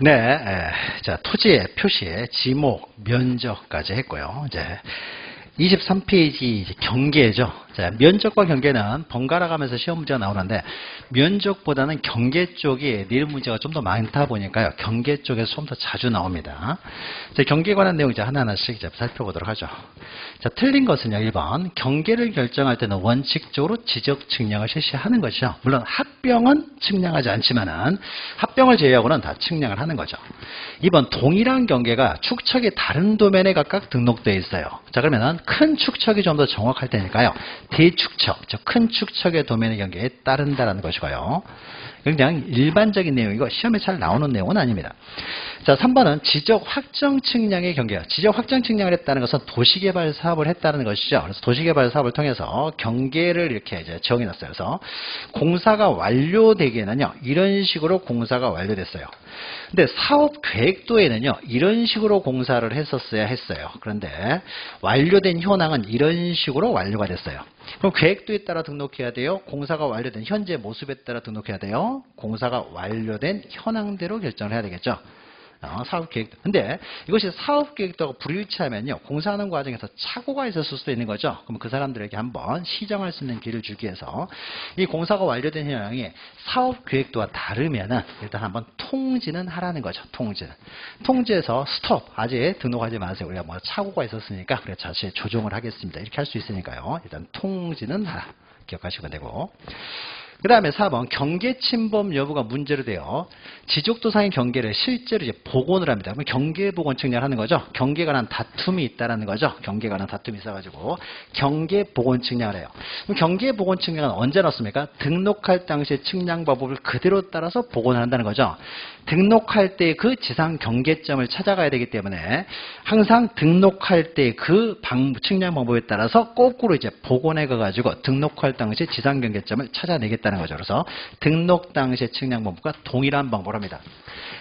네, 자, 토지의 표시에 지목, 면적까지 했고요. 이제 23페이지 경계죠. 자, 면적과 경계는 번갈아 가면서 시험 문제가 나오는데 면적보다는 경계 쪽이 닐 문제가 좀 더 많다 보니까요. 경계 쪽에서 좀 더 자주 나옵니다. 자, 경계에 관한 내용 이제 하나하나씩 이제 살펴보도록 하죠. 자, 틀린 것은요. 1번 경계를 결정할 때는 원칙적으로 지적 측량을 실시하는 것이죠. 물론 합병은 측량하지 않지만은 합병을 제외하고는 다 측량을 하는 거죠. 2번 동일한 경계가 축척이 다른 도면에 각각 등록되어 있어요. 자, 그러면은 큰 축척이 좀 더 정확할 테니까요. 대축척, 즉 큰 축척의 도면의 경계에 따른다라는 것이고요. 그냥 일반적인 내용이고 시험에 잘 나오는 내용은 아닙니다. 자, 3번은 지적 확정 측량의 경계예요. 지적 확정 측량을 했다는 것은 도시개발 사업을 했다는 것이죠. 그래서 도시개발 사업을 통해서 경계를 이렇게 이제 정해놨어요. 그래서 공사가 완료되기에는요, 이런 식으로 공사가 완료됐어요. 근데 사업 계획도에는요, 이런 식으로 공사를 했었어야 했어요. 그런데 완료된 현황은 이런 식으로 완료가 됐어요. 그럼 계획도에 따라 등록해야 돼요? 공사가 완료된 현재 모습에 따라 등록해야 돼요? 공사가 완료된 현황대로 결정을 해야 되겠죠? 사업계획도. 근데 이것이 사업계획도하고 불일치하면요, 공사하는 과정에서 착오가 있었을 수도 있는 거죠. 그럼 그 사람들에게 한번 시정할 수 있는 길을 주기 위해서 이 공사가 완료된 현황이 사업계획도와 다르면은 일단 한번 통지는 하라는 거죠. 통지해서 스톱, 아직 등록하지 마세요. 우리가 뭐 착오가 있었으니까 그래 다시 조정을 하겠습니다. 이렇게 할 수 있으니까요. 일단 통지는 하라. 기억하시면 되고. 그 다음에 4번 경계 침범 여부가 문제로 돼요. 지적도상의 경계를 실제로 이제 복원을 합니다. 그럼 경계 복원 측량을 하는 거죠. 경계에 관한 다툼이 있다라는 거죠. 경계에 관한 다툼이 있어가지고 경계 복원 측량을 해요. 그럼 경계 복원 측량은 언제 넣습니까? 등록할 당시의 측량 방법을 그대로 따라서 복원을 한다는 거죠. 등록할 때 그 지상 경계점을 찾아가야 되기 때문에 항상 등록할 때 그 측량 방법에 따라서 거꾸로 이제 복원해 가지고 등록할 당시 지상 경계점을 찾아내겠다는 거죠. 그래서 등록 당시의 측량 방법과 동일한 방법을 합니다.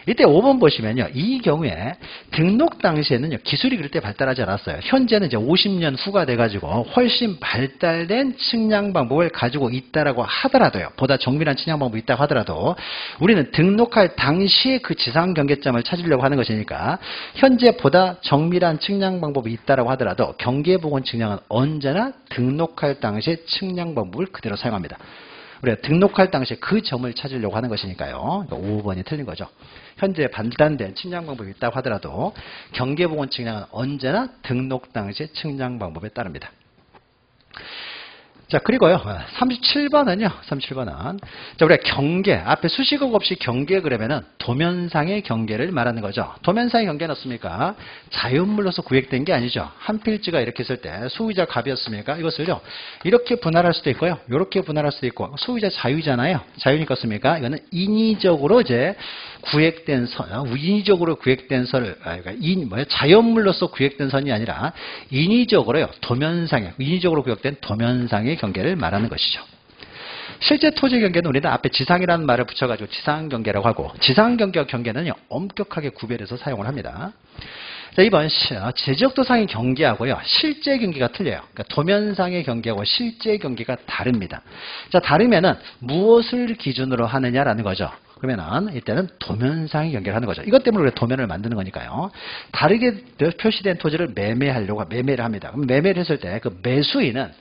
이때 5번 보시면요. 이 경우에 등록 당시에는요, 기술이 그럴 때 발달하지 않았어요. 현재는 이제 50년 후가 돼가지고 훨씬 발달된 측량 방법을 가지고 있다라고 하더라도요. 보다 정밀한 측량 방법이 있다고 하더라도 우리는 등록할 당시에 그 지상 경계점을 찾으려고 하는 것이니까 현재 보다 정밀한 측량 방법이 있다라고 하더라도 경계 복원 측량은 언제나 등록할 당시의 측량 방법을 그대로 사용합니다. 우리가 등록할 당시에 그 점을 찾으려고 하는 것이니까요. 5번이 틀린 거죠. 현재 발달된 측량 방법이 있다고 하더라도 경계복원 측량은 언제나 등록 당시의 측량 방법에 따릅니다. 자, 그리고요. 37번은요. 37번은 자, 우리가 경계, 앞에 수식어가 없이 경계 그러면은 도면상의 경계를 말하는 거죠. 도면상의 경계는 어떻습니까? 자연물로서 구획된 게 아니죠. 한 필지가 이렇게 있을 때 소유자 갑이었습니까? 이것을요. 이렇게 분할할 수도 있고요. 이렇게 분할할 수도 있고 소유자 자유잖아요. 자유니까 어떻습니까? 이거는 인위적으로 이제 구획된 선, 인위적으로 구획된 선을 그러니까 자연물로서 구획된 선이 아니라 인위적으로요. 도면상의 인위적으로 구획된 도면상의 경계를 말하는 것이죠. 실제 토지 경계는 우리는 앞에 지상이라는 말을 붙여가지고 지상 경계라고 하고 지상 경계와 경계는요 엄격하게 구별해서 사용을 합니다. 자, 이번 지적도상의 경계하고요 실제 경계가 틀려요. 그러니까 도면상의 경계하고 실제 경계가 다릅니다. 자, 다르면은 무엇을 기준으로 하느냐라는 거죠. 그러면은 이때는 도면상의 경계를 하는 거죠. 이것 때문에 우리가 도면을 만드는 거니까요. 다르게 표시된 토지를 매매를 합니다. 그럼 매매를 했을 때 그 매수인은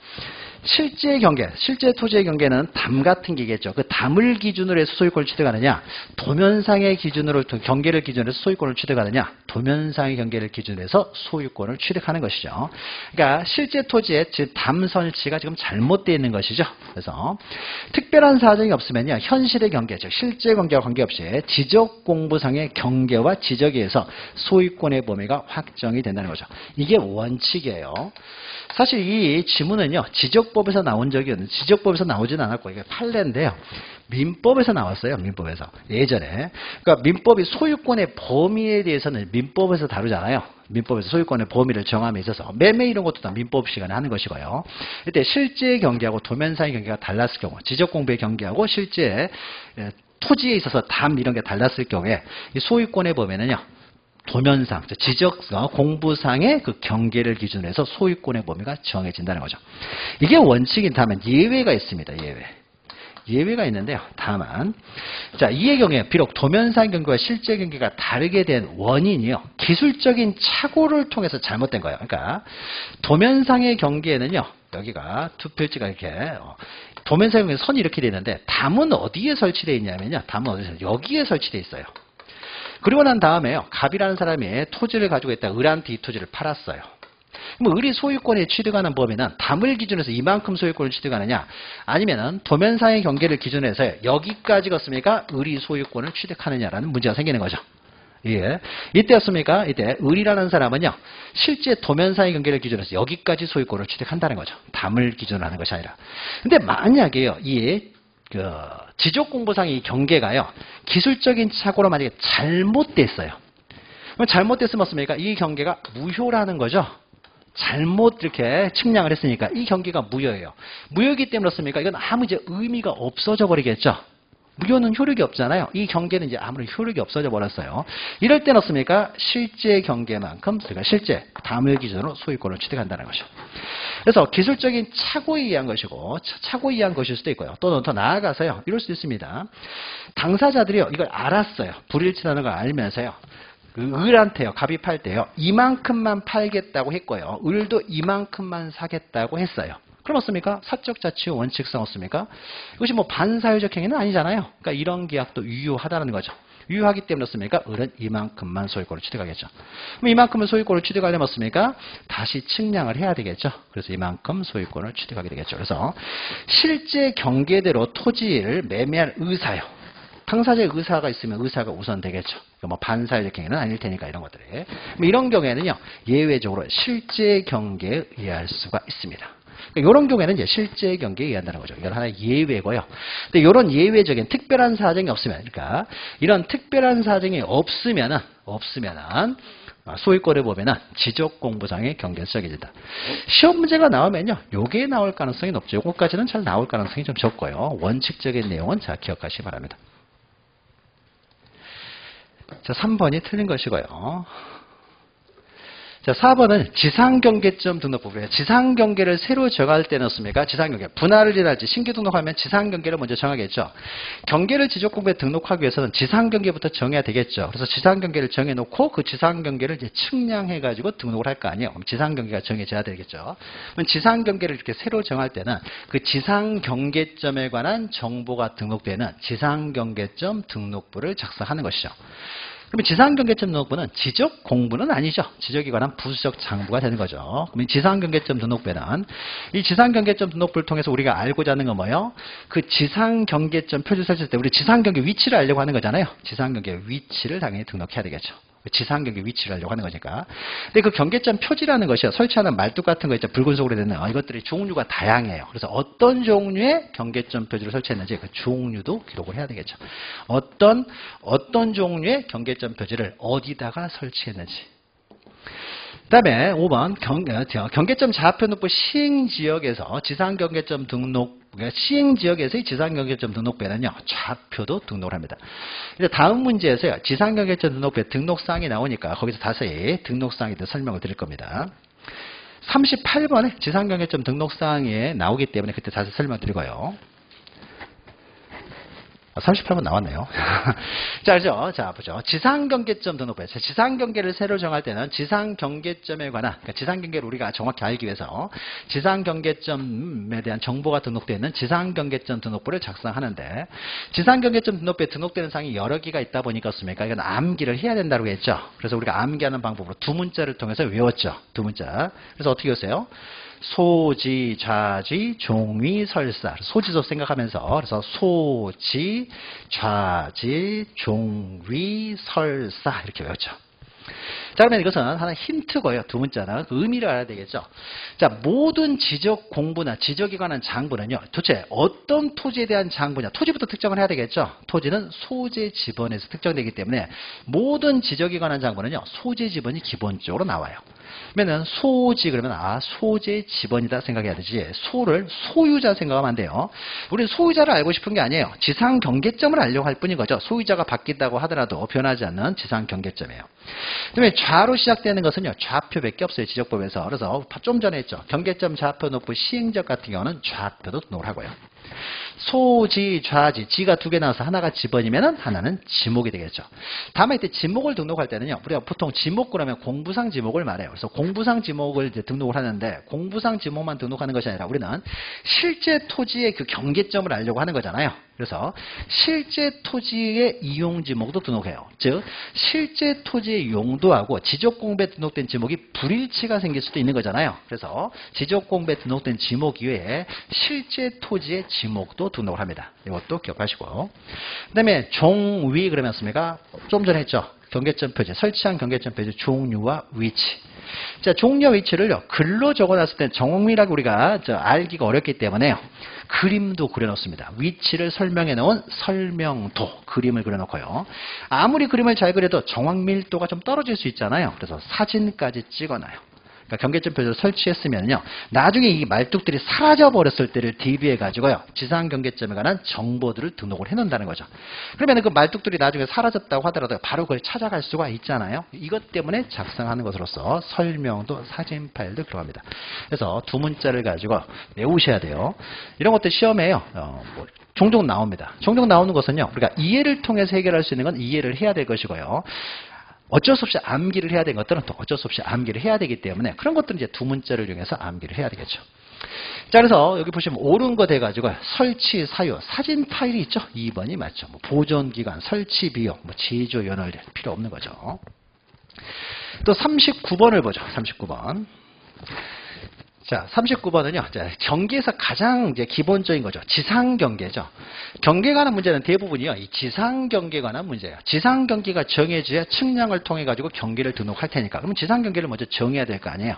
실제 경계, 실제 토지의 경계는 담 같은 게겠죠. 그 담을 기준으로 해서 소유권을 취득하느냐, 도면상의 기준으로 경계를 기준으로 해서 소유권을 취득하느냐, 도면상의 경계를 기준으로 해서 소유권을 취득하는 것이죠. 그러니까 실제 토지의 담 설치가 지금 잘못되어 있는 것이죠. 그래서 특별한 사정이 없으면요, 현실의 경계, 즉 실제 경계와 관계없이 지적 공부상의 경계와 지적에 의해서 소유권의 범위가 확정이 된다는 거죠. 이게 원칙이에요. 사실 이 지문은요, 지적법에서 나온 적이 없는데, 지적법에서 나오진 않았고, 이게 판례인데요. 민법에서 나왔어요, 민법에서. 예전에. 그러니까 민법이 소유권의 범위에 대해서는 민법에서 다루잖아요. 민법에서 소유권의 범위를 정함에 있어서 매매 이런 것도 다 민법 시간에 하는 것이고요. 이때 실제 경계하고 도면상의 경계가 달랐을 경우, 지적 공부의 경계하고 실제 토지에 있어서 담 이런 게 달랐을 경우에 이 소유권의 범위는요, 도면상, 지적 공부상의 그 경계를 기준으로 해서 소유권의 범위가 정해진다는 거죠. 이게 원칙인 다면 예외가 있습니다. 예외가 있는데요. 다만 자, 이의 경우에 비록 도면상 경계와 실제 경계가 다르게 된 원인이요. 기술적인 착오를 통해서 잘못된 거예요. 그러니까 도면상의 경계에는요. 여기가 두 필지가 이렇게 도면상 경계 선이 이렇게 되어 있는데 담은 어디에 설치되어 있냐면요. 담은 어디에 여기에 설치되어 있어요. 그리고 난 다음에요. 갑이라는 사람이 토지를 가지고 있다 을한테 이 토지를 팔았어요. 그럼 을이 소유권에 취득하는 범위는 담을 기준으로 해서 이만큼 소유권을 취득하느냐 아니면은 도면상의 경계를 기준으로 해서 여기까지겠습니까? 을이 소유권을 취득하느냐라는 문제가 생기는 거죠. 예. 이때였습니까? 이때 을이라는 사람은요. 실제 도면상의 경계를 기준으로 해서 여기까지 소유권을 취득한다는 거죠. 담을 기준으로 하는 것이 아니라. 근데 만약에요. 이 지적공부상의 이 경계가요. 기술적인 착오로 만약에 잘못됐어요. 그럼 잘못됐으면 어떻습니까? 이 경계가 무효라는 거죠. 잘못 이렇게 측량을 했으니까 이 경계가 무효예요. 무효이기 때문에 그렇습니까? 이건 아무 이제 의미가 없어져 버리겠죠. 무효는 효력이 없잖아요. 이 경계는 이제 아무런 효력이 없어져 버렸어요. 이럴 때는 어떻습니까? 실제 경계만큼 그러니까 실제 담을 기준으로 소유권을 취득한다는 거죠. 그래서 기술적인 착오에 의한 것이고 착오에 의한 것일 수도 있고요. 또는 더 나아가서요. 이럴 수도 있습니다. 당사자들이요. 이걸 알았어요. 불일치라는 걸 알면서요. 을한테요. 갑이 팔 때요. 이만큼만 팔겠다고 했고요. 을도 이만큼만 사겠다고 했어요. 그럼 어떻습니까? 사적 자치의 원칙상 어떻습니까? 이것이 뭐 반사회적 행위는 아니잖아요. 그러니까 이런 계약도 유효하다는 거죠. 유효하기 때문에 어떻습니까? 을은 이만큼만 소유권을 취득하겠죠. 그럼 이만큼은 소유권을 취득하려면 어떻습니까? 다시 측량을 해야 되겠죠. 그래서 이만큼 소유권을 취득하게 되겠죠. 그래서 실제 경계대로 토지를 매매할 의사요. 당사자의 의사가 있으면 의사가 우선 되겠죠. 그러니까 뭐 반사회적 행위는 아닐 테니까 이런 것들이. 이런 경우에는요. 예외적으로 실제 경계에 의할 수가 있습니다. 그러니까 이런 경우에는 이제 실제 경계에 의한다는 거죠. 이건 하나의 예외고요. 근데 이런 예외적인 특별한 사정이 없으면, 그러니까 이런 특별한 사정이 없으면은 소유권을 보면은 지적공부상의 경계에서 정해진다. 시험 문제가 나오면요, 요게 나올 가능성이 높죠. 요거까지는 잘 나올 가능성이 좀 적고요. 원칙적인 내용은 잘 기억하시기 바랍니다. 자, 3번이 틀린 것이고요. 자, 4번은 지상경계점 등록법이에요. 지상경계를 새로 정할 때는 어떻습니까? 지상경계. 분할을 일할지 신규 등록하면 지상경계를 먼저 정하겠죠. 경계를 지적공부에 등록하기 위해서는 지상경계부터 정해야 되겠죠. 그래서 지상경계를 정해놓고 그 지상경계를 이제 측량해가지고 등록을 할 거 아니에요. 그럼 지상경계가 정해져야 되겠죠. 그럼 지상경계를 이렇게 새로 정할 때는 그 지상경계점에 관한 정보가 등록되는 지상경계점 등록부를 작성하는 것이죠. 그러면 지상경계점 등록부는 지적 공부는 아니죠. 지적에 관한 부수적 장부가 되는 거죠. 그러면 지상경계점 등록부는 이 지상경계점 등록부를 통해서 우리가 알고자 하는 건 뭐예요? 그 지상경계점 표지 설치할 때 우리 지상경계 위치를 알려고 하는 거잖아요. 지상경계 위치를 당연히 등록해야 되겠죠. 지상경계 위치를 하려고 하는 거니까. 근데 그 경계점 표지라는 것이 설치하는 말뚝 같은 거 있죠. 붉은색으로 되는 이것들이 종류가 다양해요. 그래서 어떤 종류의 경계점 표지를 설치했는지 그 종류도 기록을 해야 되겠죠. 어떤 종류의 경계점 표지를 어디다가 설치했는지. 그 다음에 5번 경계점 좌표등록부 시행지역에서 지상경계점 등록 시행지역에서의 지상경계점 등록부에는요. 좌표도 등록을 합니다. 이제 다음 문제에서요. 지상경계점 등록부에 등록사항이 나오니까 거기서 자세히 등록사항에 대해 설명을 드릴 겁니다. 38번에 지상경계점 등록사항이 나오기 때문에 그때 자세히 설명드리고요. 38번 나왔네요. 자, 그죠? 자, 보죠. 지상경계점 등록부에 지상경계를 새로 정할 때는 지상경계점에 관한, 그러니까 지상경계를 우리가 정확히 알기 위해서 지상경계점에 대한 정보가 등록되어 있는 지상경계점 등록부를 작성하는데 지상경계점 등록부에 등록되는 사항이 여러 개가 있다 보니까 어떻습니까? 이건 암기를 해야 된다고 했죠. 그래서 우리가 암기하는 방법으로 두 문자를 통해서 외웠죠. 두 문자. 그래서 어떻게 외웠어요? 소지, 좌지, 종위, 설사. 소지도 생각하면서 그래서 소지, 좌지, 종위, 설사 이렇게 외웠죠. 자, 그러면 이것은 하나 힌트고요. 두 문자는 그 의미를 알아야 되겠죠. 자, 모든 지적 공부나 지적에 관한 장부는요. 도대체 어떤 토지에 대한 장부냐. 토지부터 특정을 해야 되겠죠. 토지는 소재 지번에서 특정되기 때문에 모든 지적에 관한 장부는요. 소재 지번이 기본적으로 나와요. 그러면 소지 그러면 소재 지번이다 생각해야 되지. 소를 소유자 생각하면 안 돼요. 우리는 소유자를 알고 싶은 게 아니에요. 지상 경계점을 알려고 할 뿐인 거죠. 소유자가 바뀐다고 하더라도 변하지 않는 지상 경계점이에요. 그다음에 좌로 시작되는 것은요. 좌표밖에 없어요. 지적법에서. 그래서 좀 전에 했죠. 경계점 좌표 등록부 시행적 같은 경우는 좌표도 등록을 하고요. 소지, 좌지, 지가 두 개 나와서 하나가 지번이면은 하나는 지목이 되겠죠. 다만 이때 지목을 등록할 때는요, 우리가 보통 지목 그러면 공부상 지목을 말해요. 그래서 공부상 지목을 이제 등록을 하는데 공부상 지목만 등록하는 것이 아니라 우리는 실제 토지의 그 경계점을 알려고 하는 거잖아요. 그래서 실제 토지의 이용 지목도 등록해요. 즉 실제 토지의 용도하고 지적공부에 등록된 지목이 불일치가 생길 수도 있는 거잖아요. 그래서 지적공부에 등록된 지목 이외에 실제 토지의 지목도 등록을 합니다. 이것도 기억하시고, 그 다음에 종위 그러면 습니까? 좀 전에 했죠. 경계점 표지, 설치한 경계점 표지 종류와 위치. 자, 종류와 위치를요, 글로 적어놨을 때 정밀하게 우리가 알기가 어렵기 때문에요. 그림도 그려놓습니다. 위치를 설명해 놓은 설명도, 그림을 그려놓고요. 아무리 그림을 잘 그려도 정확 밀도가 좀 떨어질 수 있잖아요. 그래서 사진까지 찍어놔요. 그러니까 경계점 표지를 설치했으면요, 나중에 이 말뚝들이 사라져 버렸을 때를 대비해 가지고요, 지상 경계점에 관한 정보들을 등록을 해놓는다는 거죠. 그러면 그 말뚝들이 나중에 사라졌다고 하더라도 바로 그걸 찾아갈 수가 있잖아요. 이것 때문에 작성하는 것으로서 설명도 사진 파일도 들어갑니다. 그래서 두 문자를 가지고 외우셔야 돼요. 이런 것들 시험에요, 종종 나옵니다. 종종 나오는 것은요, 우리가 이해를 통해서 해결할 수 있는 건 이해를 해야 될 것이고요. 어쩔 수 없이 암기를 해야 되는 것들은 또 어쩔 수 없이 암기를 해야 되기 때문에 그런 것들은 이제 두 문자를 이용해서 암기를 해야 되겠죠. 자, 그래서 여기 보시면 옳은 거 돼가지고 설치 사유, 사진 파일이 있죠. 2번이 맞죠. 뭐 보존 기간, 설치 비용, 뭐 제조 연월 필요 없는 거죠. 또 39번을 보죠. 39번. 자, 39번은요, 경계에서 가장 이제 기본적인 거죠. 지상 경계죠. 경계에 관한 문제는 대부분이요, 이 지상 경계에 관한 문제예요. 지상 경계가 정해져야 측량을 통해 가지고 경계를 등록할 테니까. 그러면 지상 경계를 먼저 정해야 될 거 아니에요.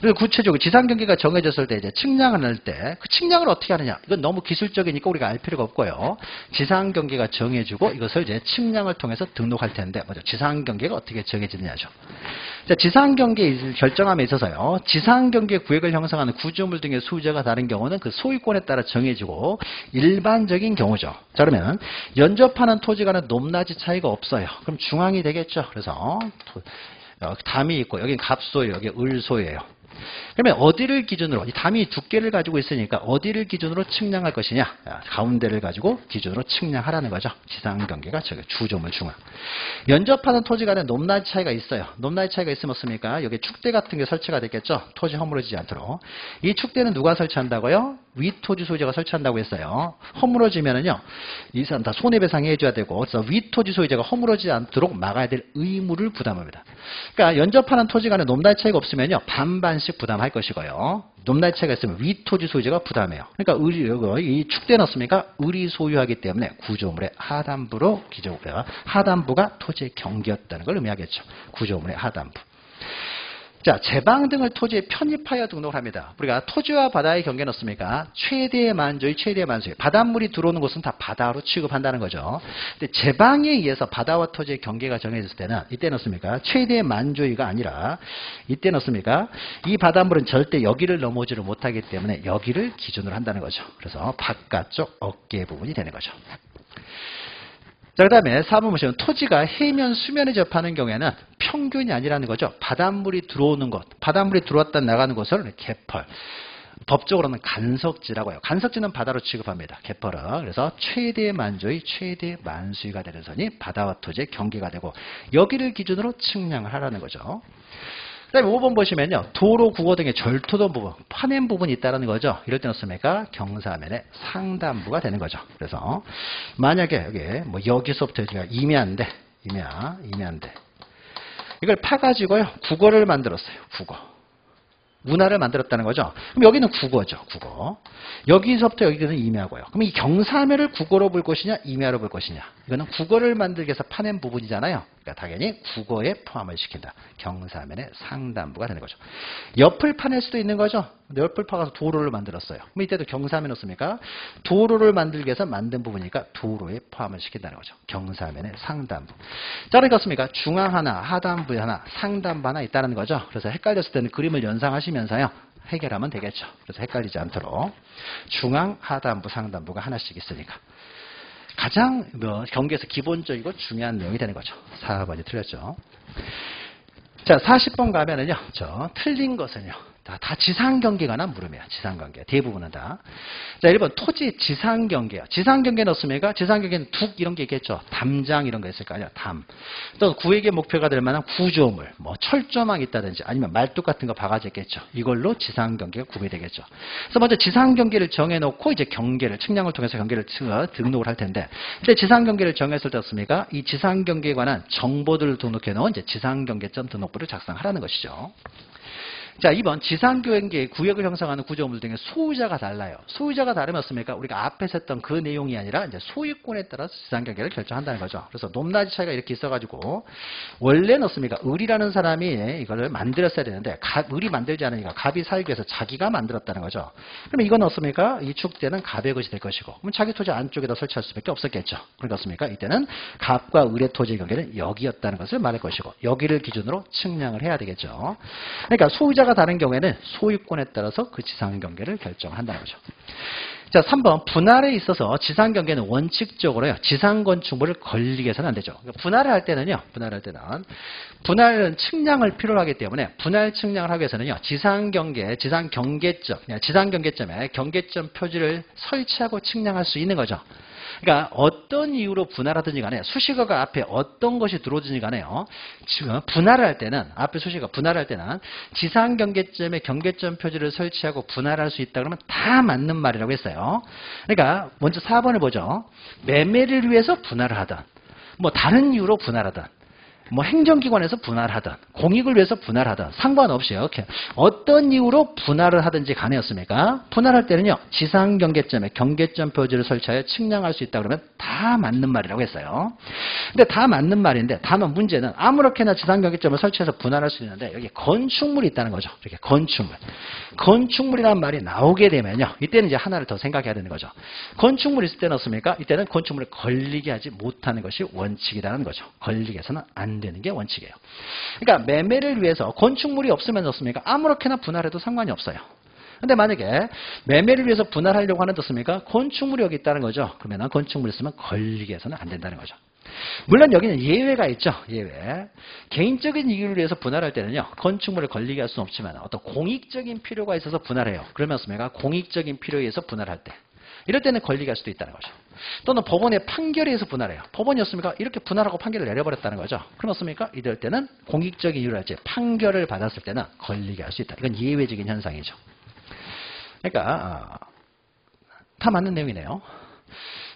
그리고 구체적으로 지상 경계가 정해졌을 때 이제 측량을 할 때 그 측량을 어떻게 하느냐? 이건 너무 기술적이니까 우리가 알 필요가 없고요. 지상 경계가 정해지고 이것을 이제 측량을 통해서 등록할 텐데, 먼저 지상 경계가 어떻게 정해지느냐죠. 자, 지상 경계 결정함에 있어서요, 지상 경계 구역을 형성하는 구조물 등의 소유자가 다른 경우는 그 소유권에 따라 정해지고 일반적인 경우죠. 자, 그러면 연접하는 토지간은 높낮이 차이가 없어요. 그럼 중앙이 되겠죠. 그래서 담이 있고 여기는 갑소예요, 여기 을소예요. 그러면 어디를 기준으로, 이 담이 두께를 가지고 있으니까 어디를 기준으로 측량할 것이냐, 가운데를 가지고 기준으로 측량하라는 거죠. 지상 경계가 저기 주조물 중앙. 연접하는 토지 간에 높낮이 차이가 있어요. 높낮이 차이가 있으면 어떻습니까? 여기 축대 같은 게 설치가 되겠죠. 토지 허물어지지 않도록. 이 축대는 누가 설치한다고요? 위토지 소유자가 설치한다고 했어요. 허물어지면은요, 이 사람 다 손해배상해 줘야 되고, 그래서 위토지 소유자가 허물어지지 않도록 막아야 될 의무를 부담합니다. 그러니까 연접하는 토지 간에 높낮이 차이가 없으면요, 반반씩 부담할 것이고요. 높낮이 차이가 있으면 위토지 소유자가 부담해요. 그러니까 이 축대는 어떻습니까? 을이 소유하기 때문에 구조물의 하단부로 기재하고요. 하단부가 토지의 경계였다는 걸 의미하겠죠. 구조물의 하단부. 자, 제방 등을 토지에 편입하여 등록을 합니다. 우리가 토지와 바다의 경계는 어떻습니까? 최대의 만조의 최대의 만수의. 바닷물이 들어오는 곳은 다 바다로 취급한다는 거죠. 근데 제방에 의해서 바다와 토지의 경계가 정해졌을 때는 이때는 어떻습니까? 최대의 만조의가 아니라 이때는 어떻습니까? 이 바닷물은 절대 여기를 넘어오지를 못하기 때문에 여기를 기준으로 한다는 거죠. 그래서 바깥쪽 어깨 부분이 되는 거죠. 자, 그 다음에 4번 보시면 토지가 해면 수면에 접하는 경우에는 평균이 아니라는 거죠. 바닷물이 들어오는 곳, 바닷물이 들어왔다 나가는 곳을 개펄. 법적으로는 간석지라고 해요. 간석지는 바다로 취급합니다. 개펄은. 그래서 최대 만조의 최대 만수위가 되는 선이 바다와 토지의 경계가 되고 여기를 기준으로 측량을 하라는 거죠. 그 다음에 5번 보시면요, 도로, 국어 등의 절토도 부분, 파낸 부분이 있다는 거죠. 이럴 때는 어떻습니까? 경사면의 상단부가 되는 거죠. 그래서 만약에 여기 여기서부터 여기가 임야인데, 임야인데 이걸 파가지고요, 국어를 만들었어요. 국어. 문화를 만들었다는 거죠. 그럼 여기는 국어죠. 국어. 여기서부터 여기는 임야고요. 그럼 이 경사면을 국어로 볼 것이냐, 임야로 볼 것이냐. 이거는 국어를 만들기 위해서 파낸 부분이잖아요. 그러니까 당연히 국어에 포함을 시킨다. 경사면의 상단부가 되는 거죠. 옆을 파낼 수도 있는 거죠. 옆을 파가서 도로를 만들었어요. 그럼 이때도 경사면 어떻습니까? 도로를 만들기 위해서 만든 부분이니까 도로에 포함을 시킨다는 거죠. 경사면의 상단부. 자, 그러니까 어떻습니까? 중앙 하나, 하단부 하나, 상단부 하나 있다는 거죠. 그래서 헷갈렸을 때는 그림을 연상하시면서요, 해결하면 되겠죠. 그래서 헷갈리지 않도록 중앙, 하단부, 상단부가 하나씩 있으니까 가장 경계에서 기본적이고 중요한 내용이 되는 거죠. 4번이 틀렸죠. 자, 40번 가면은요, 틀린 것은요, 다 지상경계에 관한 물음이에요. 지상경계. 대부분은 다. 자, 1번 토지 지상경계요. 지상경계 넣었습니까? 지상경계는 둑 이런 게 있겠죠. 담장 이런 거 있을 거 아니야. 담. 또 구획의 목표가 될 만한 구조물, 뭐 철조망 있다든지 아니면 말뚝 같은 거 박아져 있겠죠. 이걸로 지상경계가 구비되겠죠. 그래서 먼저 지상경계를 정해놓고 이제 경계를 측량을 통해서 경계를 등록을 할 텐데, 근데 지상경계를 정했을 때 어떻습니까? 이 지상경계에 관한 정보들을 등록해 놓은 이제 지상경계점 등록부를 작성하라는 것이죠. 자, 2번 지상경계 구역을 형성하는 구조물 등의 소유자가 달라요. 소유자가 다르면 어떻습니까? 우리가 앞에서 했던 그 내용이 아니라 이제 소유권에 따라서 지상경계를 결정한다는 거죠. 그래서 높낮이 차이가 이렇게 있어가지고 원래는 어떻습니까? 을이라는 사람이 이거를 만들었어야 되는데 을이 만들지 않으니까 갑이 살기 위해서 자기가 만들었다는 거죠. 그러면 이건 어떻습니까? 이 축대는 갑의 것이 될 것이고, 그럼 자기 토지 안쪽에다 설치할 수밖에 없었겠죠. 그러니까 어떻습니까? 이때는 갑과 을의 토지 경계는 여기였다는 것을 말할 것이고, 여기를 기준으로 측량을 해야 되겠죠. 그러니까 소유자가 다른 경우에는 소유권에 따라서 그 지상경계를 결정한다는 거죠. 자, 3번 분할에 있어서 지상경계는 원칙적으로요, 지상건축물을 걸리게 해서는 안 되죠. 그러니까 분할을 할 때는 분할은 측량을 필요로 하기 때문에 분할 측량을 하기 위해서는요, 지상경계점에 경계점 표지를 설치하고 측량할 수 있는 거죠. 그러니까 어떤 이유로 분할하든지 간에 수식어가 앞에 어떤 것이 들어오든지 간에요, 분할을 할 때는, 앞에 수식어가 분할할 때는 지상경계점에 경계점 표지를 설치하고 분할할 수 있다 그러면 다 맞는 말이라고 했어요. 그러니까 먼저 4번을 보죠. 매매를 위해서 분할을 하든, 뭐 다른 이유로 분할하든, 뭐 행정기관에서 분할하든, 공익을 위해서 분할하든 상관없이요. 이렇게 어떤 이유로 분할을 하든지 간에였습니까? 분할할 때는요, 지상경계점에 경계점 표지를 설치하여 측량할 수 있다 그러면 다 맞는 말이라고 했어요. 근데 다 맞는 말인데, 다만 문제는 아무렇게나 지상경계점을 설치해서 분할할 수 있는데 여기 건축물이 있다는 거죠. 이렇게 건축물이라는 말이 나오게 되면요, 이때는 이제 하나를 더 생각해야 되는 거죠. 건축물이 있을 때는 어떻습니까? 이때는 건축물을 걸리게 하지 못하는 것이 원칙이라는 거죠. 걸리게 해서는 안 되는 게 원칙이에요. 그러니까 매매를 위해서 건축물이 없으면 어떻습니까? 아무렇게나 분할해도 상관이 없어요. 근데 만약에 매매를 위해서 분할하려고 하는 어떻습니까? 건축물이 여기 있다는 거죠. 그러면 건축물이 있으면 걸리게 해서는 안 된다는 거죠. 물론 여기는 예외가 있죠. 예외. 개인적인 이유를 위해서 분할할 때는요, 건축물을 걸리게 할 수는 없지만 어떤 공익적인 필요가 있어서 분할해요. 그러면 어떻습니까? 공익적인 필요에 의해서 분할할 때, 이럴 때는 걸리게 할 수도 있다는 거죠. 또는 법원의 판결에 의해서 분할해요. 법원이었습니까? 이렇게 분할하고 판결을 내려버렸다는 거죠. 그럼 어떻습니까? 이럴 때는 공익적인 이유로 할지 판결을 받았을 때는 걸리게 할 수 있다. 이건 예외적인 현상이죠. 그러니까 다 맞는 내용이네요.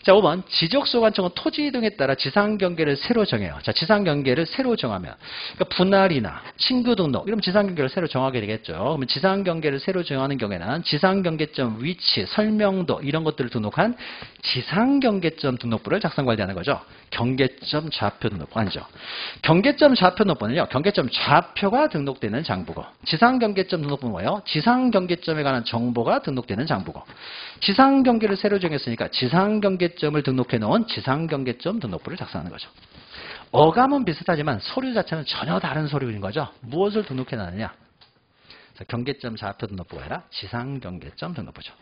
자, 5번 지적소관청은 토지 이동에 따라 지상경계를 새로 정해요. 자, 지상경계를 새로 정하면, 그러니까 분할이나 신규 등록 이러면 지상경계를 새로 정하게 되겠죠. 그러면 지상경계를 새로 정하는 경우에는 지상경계점 위치, 설명도 이런 것들을 등록한 지상경계점 등록부를 작성 관리하는 거죠. 경계점 좌표 등록부 아니죠. 경계점 좌표 등록부는요, 경계점 좌표가 등록되는 장부고, 지상경계점 등록부는 뭐예요? 지상경계점에 관한 정보가 등록되는 장부고, 지상경계를 새로 정했으니까 지상경계점을 등록해 놓은 지상경계점 등록부를 작성하는 거죠. 어감은 비슷하지만 서류 자체는 전혀 다른 서류인 거죠. 무엇을 등록해 놨느냐? 경계점 좌표 등록부가 아니라 지상경계점 등록부죠.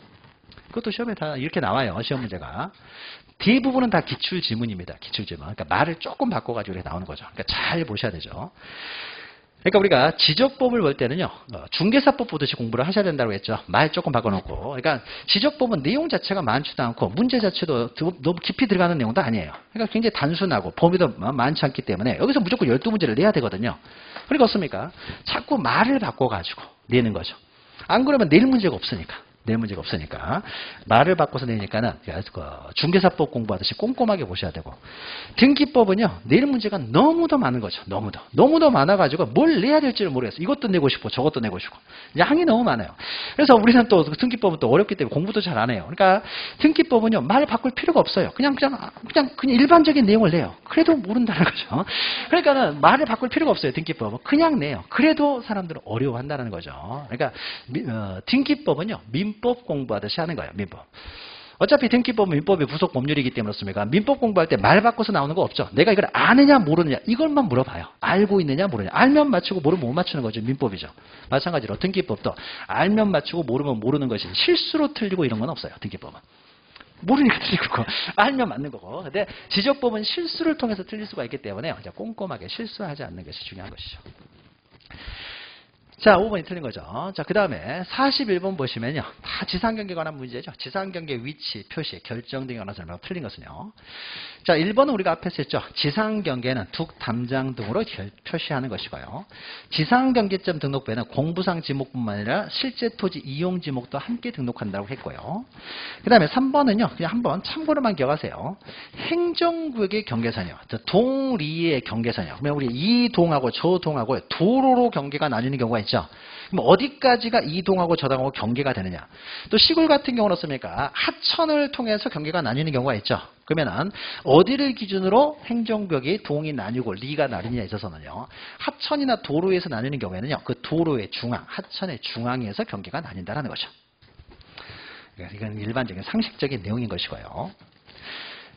그것도 시험에 다 이렇게 나와요. 시험 문제가. 대부분은 다 기출지문입니다. 기출지문. 그러니까 말을 조금 바꿔가지고 이렇게 나오는 거죠. 그러니까 잘 보셔야 되죠. 그러니까 우리가 지적법을 볼 때는요, 중개사법 보듯이 공부를 하셔야 된다고 했죠. 말 조금 바꿔놓고. 그러니까 지적법은 내용 자체가 많지도 않고 문제 자체도 너무 깊이 들어가는 내용도 아니에요. 그러니까 굉장히 단순하고 범위도 많지 않기 때문에 여기서 무조건 12문제를 내야 되거든요. 그러니까 어떻습니까? 자꾸 말을 바꿔가지고 내는 거죠. 안 그러면 낼 문제가 없으니까. 낼 문제가 없으니까 말을 바꿔서 내니까는 중개사법 공부하듯이 꼼꼼하게 보셔야 되고, 등기법은요, 낼 문제가 너무도 많은 거죠. 너무도 많아가지고 뭘 내야 될지를 모르겠어요. 이것도 내고 싶고 저것도 내고 싶고 양이 너무 많아요. 그래서 우리는 또 등기법은 또 어렵기 때문에 공부도 잘 안 해요. 그러니까 등기법은요, 말 바꿀 필요가 없어요. 그냥 일반적인 내용을 내요. 그래도 모른다는 거죠. 그러니까는 말을 바꿀 필요가 없어요. 등기법은 그냥 내요. 그래도 사람들은 어려워한다는 거죠. 그러니까 등기법은요, 민법 공부하듯이 하는 거예요. 민법. 어차피 등기법은 민법의 부속 법률이기 때문에 그렇습니까? 민법 공부할 때 말 바꿔서 나오는 거 없죠. 내가 이걸 아느냐 모르느냐 이것만 물어봐요. 알고 있느냐 모르느냐. 알면 맞추고 모르면 못 맞추는 거죠. 민법이죠. 마찬가지로 등기법도 알면 맞추고 모르면 모르는 것이 실수로 틀리고 이런 건 없어요. 등기법은. 모르니까 틀리고 알면 맞는 거고. 근데 지적법은 실수를 통해서 틀릴 수가 있기 때문에 꼼꼼하게 실수하지 않는 것이 중요한 것이죠. 자, 5번이 틀린 거죠. 자, 그 다음에 41번 보시면요. 다 지상경계에 관한 문제죠. 지상경계 위치, 표시, 결정 등에 관한 설명 틀린 것은요. 자, 1번은 우리가 앞에서 했죠. 지상경계는 북, 담장 등으로 표시하는 것이고요. 지상경계점 등록부에는 공부상 지목뿐만 아니라 실제 토지 이용 지목도 함께 등록한다고 했고요. 그 다음에 3번은요. 그냥 한번 참고로만 기억하세요. 행정구역의 경계선이요. 동리의 경계선이요. 그러면 우리 이 동하고 저 동하고 도로로 경계가 나뉘는 경우가 있죠. 그럼 어디까지가 이 동하고 저 동하고 경계가 되느냐. 또 시골 같은 경우는 어떻습니까? 하천을 통해서 경계가 나뉘는 경우가 있죠. 그러면은 어디를 기준으로 행정구역이 동이 나뉘고 리가 나뉘느냐에 있어서는요. 하천이나 도로에서 나뉘는 경우에는요. 그 도로의 중앙, 하천의 중앙에서 경계가 나뉜다는 거죠. 이건 일반적인 상식적인 내용인 것이고요.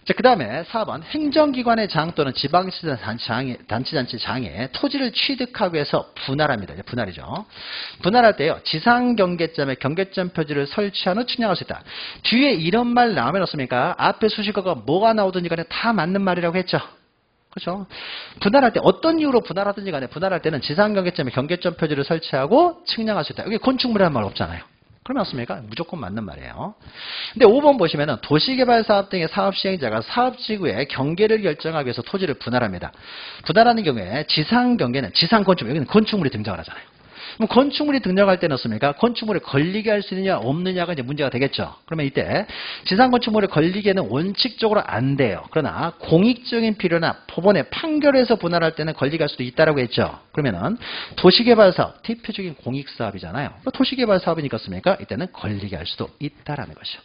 자, 그 다음에 4번 행정기관의 장 또는 지방자치단체장에 토지를 취득하기 위해서 분할합니다. 이제 분할이죠. 분할할 때요. 지상경계점에 경계점 표지를 설치한 후 측량할 수 있다. 뒤에 이런 말 나오면 어떻습니까? 앞에 수식어가 뭐가 나오든지 간에 다 맞는 말이라고 했죠. 그렇죠? 분할할 때 어떤 이유로 분할하든지 간에 분할할 때는 지상경계점에 경계점 표지를 설치하고 측량할 수 있다. 여기 건축물이라는 말 없잖아요. 그러면 어떻습니까? 무조건 맞는 말이에요. 근데 5번 보시면은 도시개발사업 등의 사업 시행자가 사업지구의 경계를 결정하기 위해서 토지를 분할합니다. 분할하는 경우에 지상경계는 지상건축물, 여기는 건축물이 등장을 하잖아요. 그럼 건축물이 등장할 때는 어떻습니까? 건축물을 걸리게 할 수 있느냐 없느냐가 이제 문제가 되겠죠. 그러면 이때 지상건축물을 걸리기에는 원칙적으로 안 돼요. 그러나 공익적인 필요나 법원의 판결에서 분할할 때는 걸리게 할 수도 있다라고 했죠. 그러면은 도시개발사업, 대표적인 공익사업이잖아요. 도시개발사업이니까 어떻습니까? 이때는 걸리게 할 수도 있다라는 것이죠.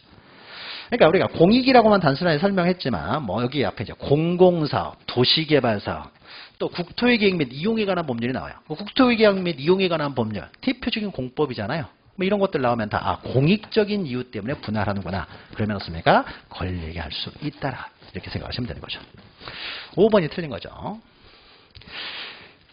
그러니까 우리가 공익이라고만 단순하게 설명했지만 뭐 여기 앞에 이제 공공사업, 도시개발사업, 또 국토의 계획 및 이용에 관한 법률이 나와요. 국토의 계획 및 이용에 관한 법률, 대표적인 공법이잖아요. 뭐 이런 것들 나오면 다 공익적인 이유 때문에 분할하는구나. 그러면 어떻습니까? 걸리게 할 수 있다라. 이렇게 생각하시면 되는 거죠. 5번이 틀린 거죠.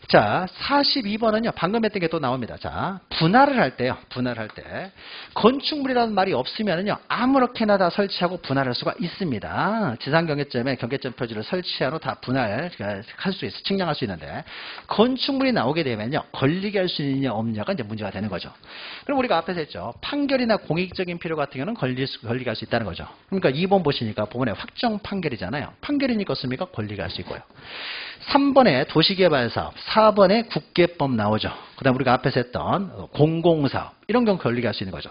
자, 42번은요. 방금 했던 게 또 나옵니다. 자, 분할을 할 때요. 분할할 때 건축물이라는 말이 없으면은요. 아무렇게나 다 설치하고 분할할 수가 있습니다. 지상경계점에 경계점 표지를 설치한 후 다 분할할 수 있어. 측량할 수 있는데 건축물이 나오게 되면요. 걸리게 할 수 있느냐 없느냐가 이제 문제가 되는 거죠. 그럼 우리가 앞에서 했죠. 판결이나 공익적인 필요 같은 경우는 걸리게 할 수 있다는 거죠. 그러니까 2번 보시니까 부분에 확정 판결이잖아요. 판결이니까 어떻습니까? 걸리게 할 수 있고요. 3번에 도시개발사업, 4번에 국계법 나오죠. 그 다음 우리가 앞에서 했던 공공사업, 이런 경우 걸리게 할 수 있는 거죠.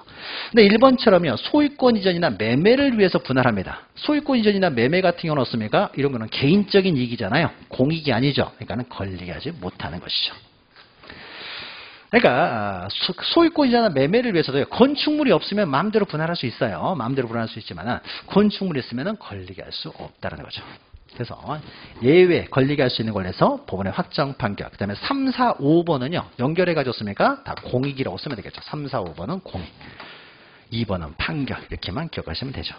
근데 1번처럼요. 소유권 이전이나 매매를 위해서 분할합니다. 소유권 이전이나 매매 같은 경우는 어떻습니까? 이런 거는 개인적인 이익이잖아요. 공익이 아니죠. 그러니까는 걸리게 하지 못하는 것이죠. 그러니까 소유권 이전이나 매매를 위해서도 건축물이 없으면 마음대로 분할할 수 있어요. 마음대로 분할할 수 있지만 건축물이 있으면 걸리게 할 수 없다는 거죠. 그래서 예외 걸리게 할 수 있는 걸로 법원의 확정 판결. 그 다음에 3, 4, 5번은요. 연결해 가졌습니까? 다 공익이라고 쓰면 되겠죠. 3, 4, 5번은 공익. 2번은 판결. 이렇게만 기억하시면 되죠.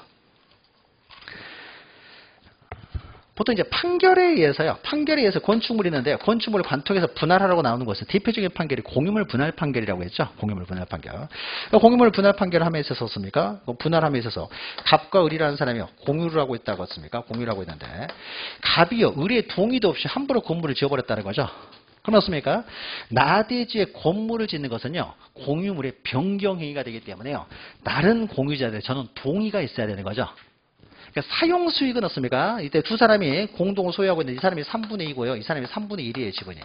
보통 이제 판결에 의해서 건축물이 있는데 건축물을 관통해서 분할하라고 나오는 것은 대표적인 판결이 공유물 분할 판결이라고 했죠. 공유물 분할 판결. 공유물 분할 판결을 함에 있어서 습니까? 분할함에 있어서 갑과 을이라는 사람이 공유를 하고 있다고 했습니까? 공유를 하고 있는데 갑이요. 을의 동의도 없이 함부로 건물을 지어버렸다는 거죠. 그럼 어떻습니까? 나대지에 건물을 짓는 것은요. 공유물의 변경행위가 되기 때문에요. 다른 공유자들 저는 동의가 있어야 되는 거죠. 그러니까 사용수익은 어떻습니까? 이때 두 사람이 공동 소유하고 있는데 이 사람이 3분의 2고요. 이 사람이 3분의 1이에요. 지분이.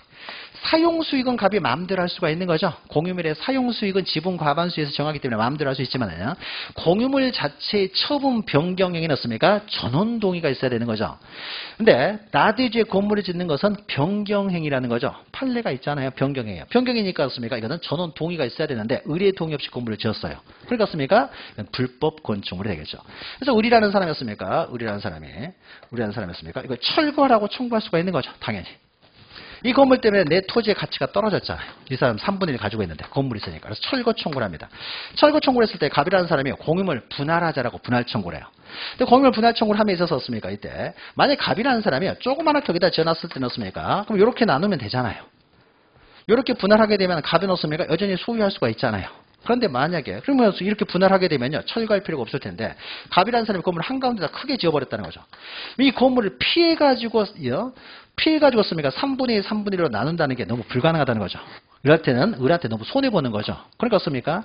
사용수익은 갑이 마음대로 할 수가 있는 거죠. 공유물의 사용수익은 지분 과반수에서 정하기 때문에 마음대로 할 수 있지만요. 공유물 자체의 처분 변경행위는 어떻습니까? 전원 동의가 있어야 되는 거죠. 근데 나대지에 건물을 짓는 것은 변경행위라는 거죠. 판례가 있잖아요. 변경행위요. 변경이니까 어떻습니까? 이거는 전원 동의가 있어야 되는데 의뢰 동의 없이 건물을 지었어요. 그러니까 어떻습니까? 이건 불법 건축물이 되겠죠. 그래서 을이라는 사람이었습니까? 을이라는 사람이었습니까? 이거 철거라고 청구할 수가 있는 거죠. 당연히. 이 건물 때문에 내 토지의 가치가 떨어졌잖아요. 이 사람 3분의 1 가지고 있는데 건물이 있으니까. 그래서 철거 청구를 합니다. 철거 청구를 했을 때 갑이라는 사람이 공유물 분할하자라고 분할 청구를 해요. 근데 공유물 분할 청구를 함에 있어서 어떻습니까? 이때 만약에 갑이라는 사람이 조그마하게 여기다 지어놨을 때는 어떻습니까? 그럼 이렇게 나누면 되잖아요. 이렇게 분할하게 되면 갑은 어떻습니까? 여전히 소유할 수가 있잖아요. 그런데 만약에 그러면 이렇게 분할하게 되면요. 철거할 필요가 없을 텐데 갑이라는 사람이 건물을 한가운데다 크게 지어버렸다는 거죠. 이 건물을 피해가지고 피해가지고 씁니까? 3분의 1, 3분의 1로 나눈다는 게 너무 불가능하다는 거죠. 이럴 때는 을한테 너무 손해보는 거죠. 그러니까 씁니까?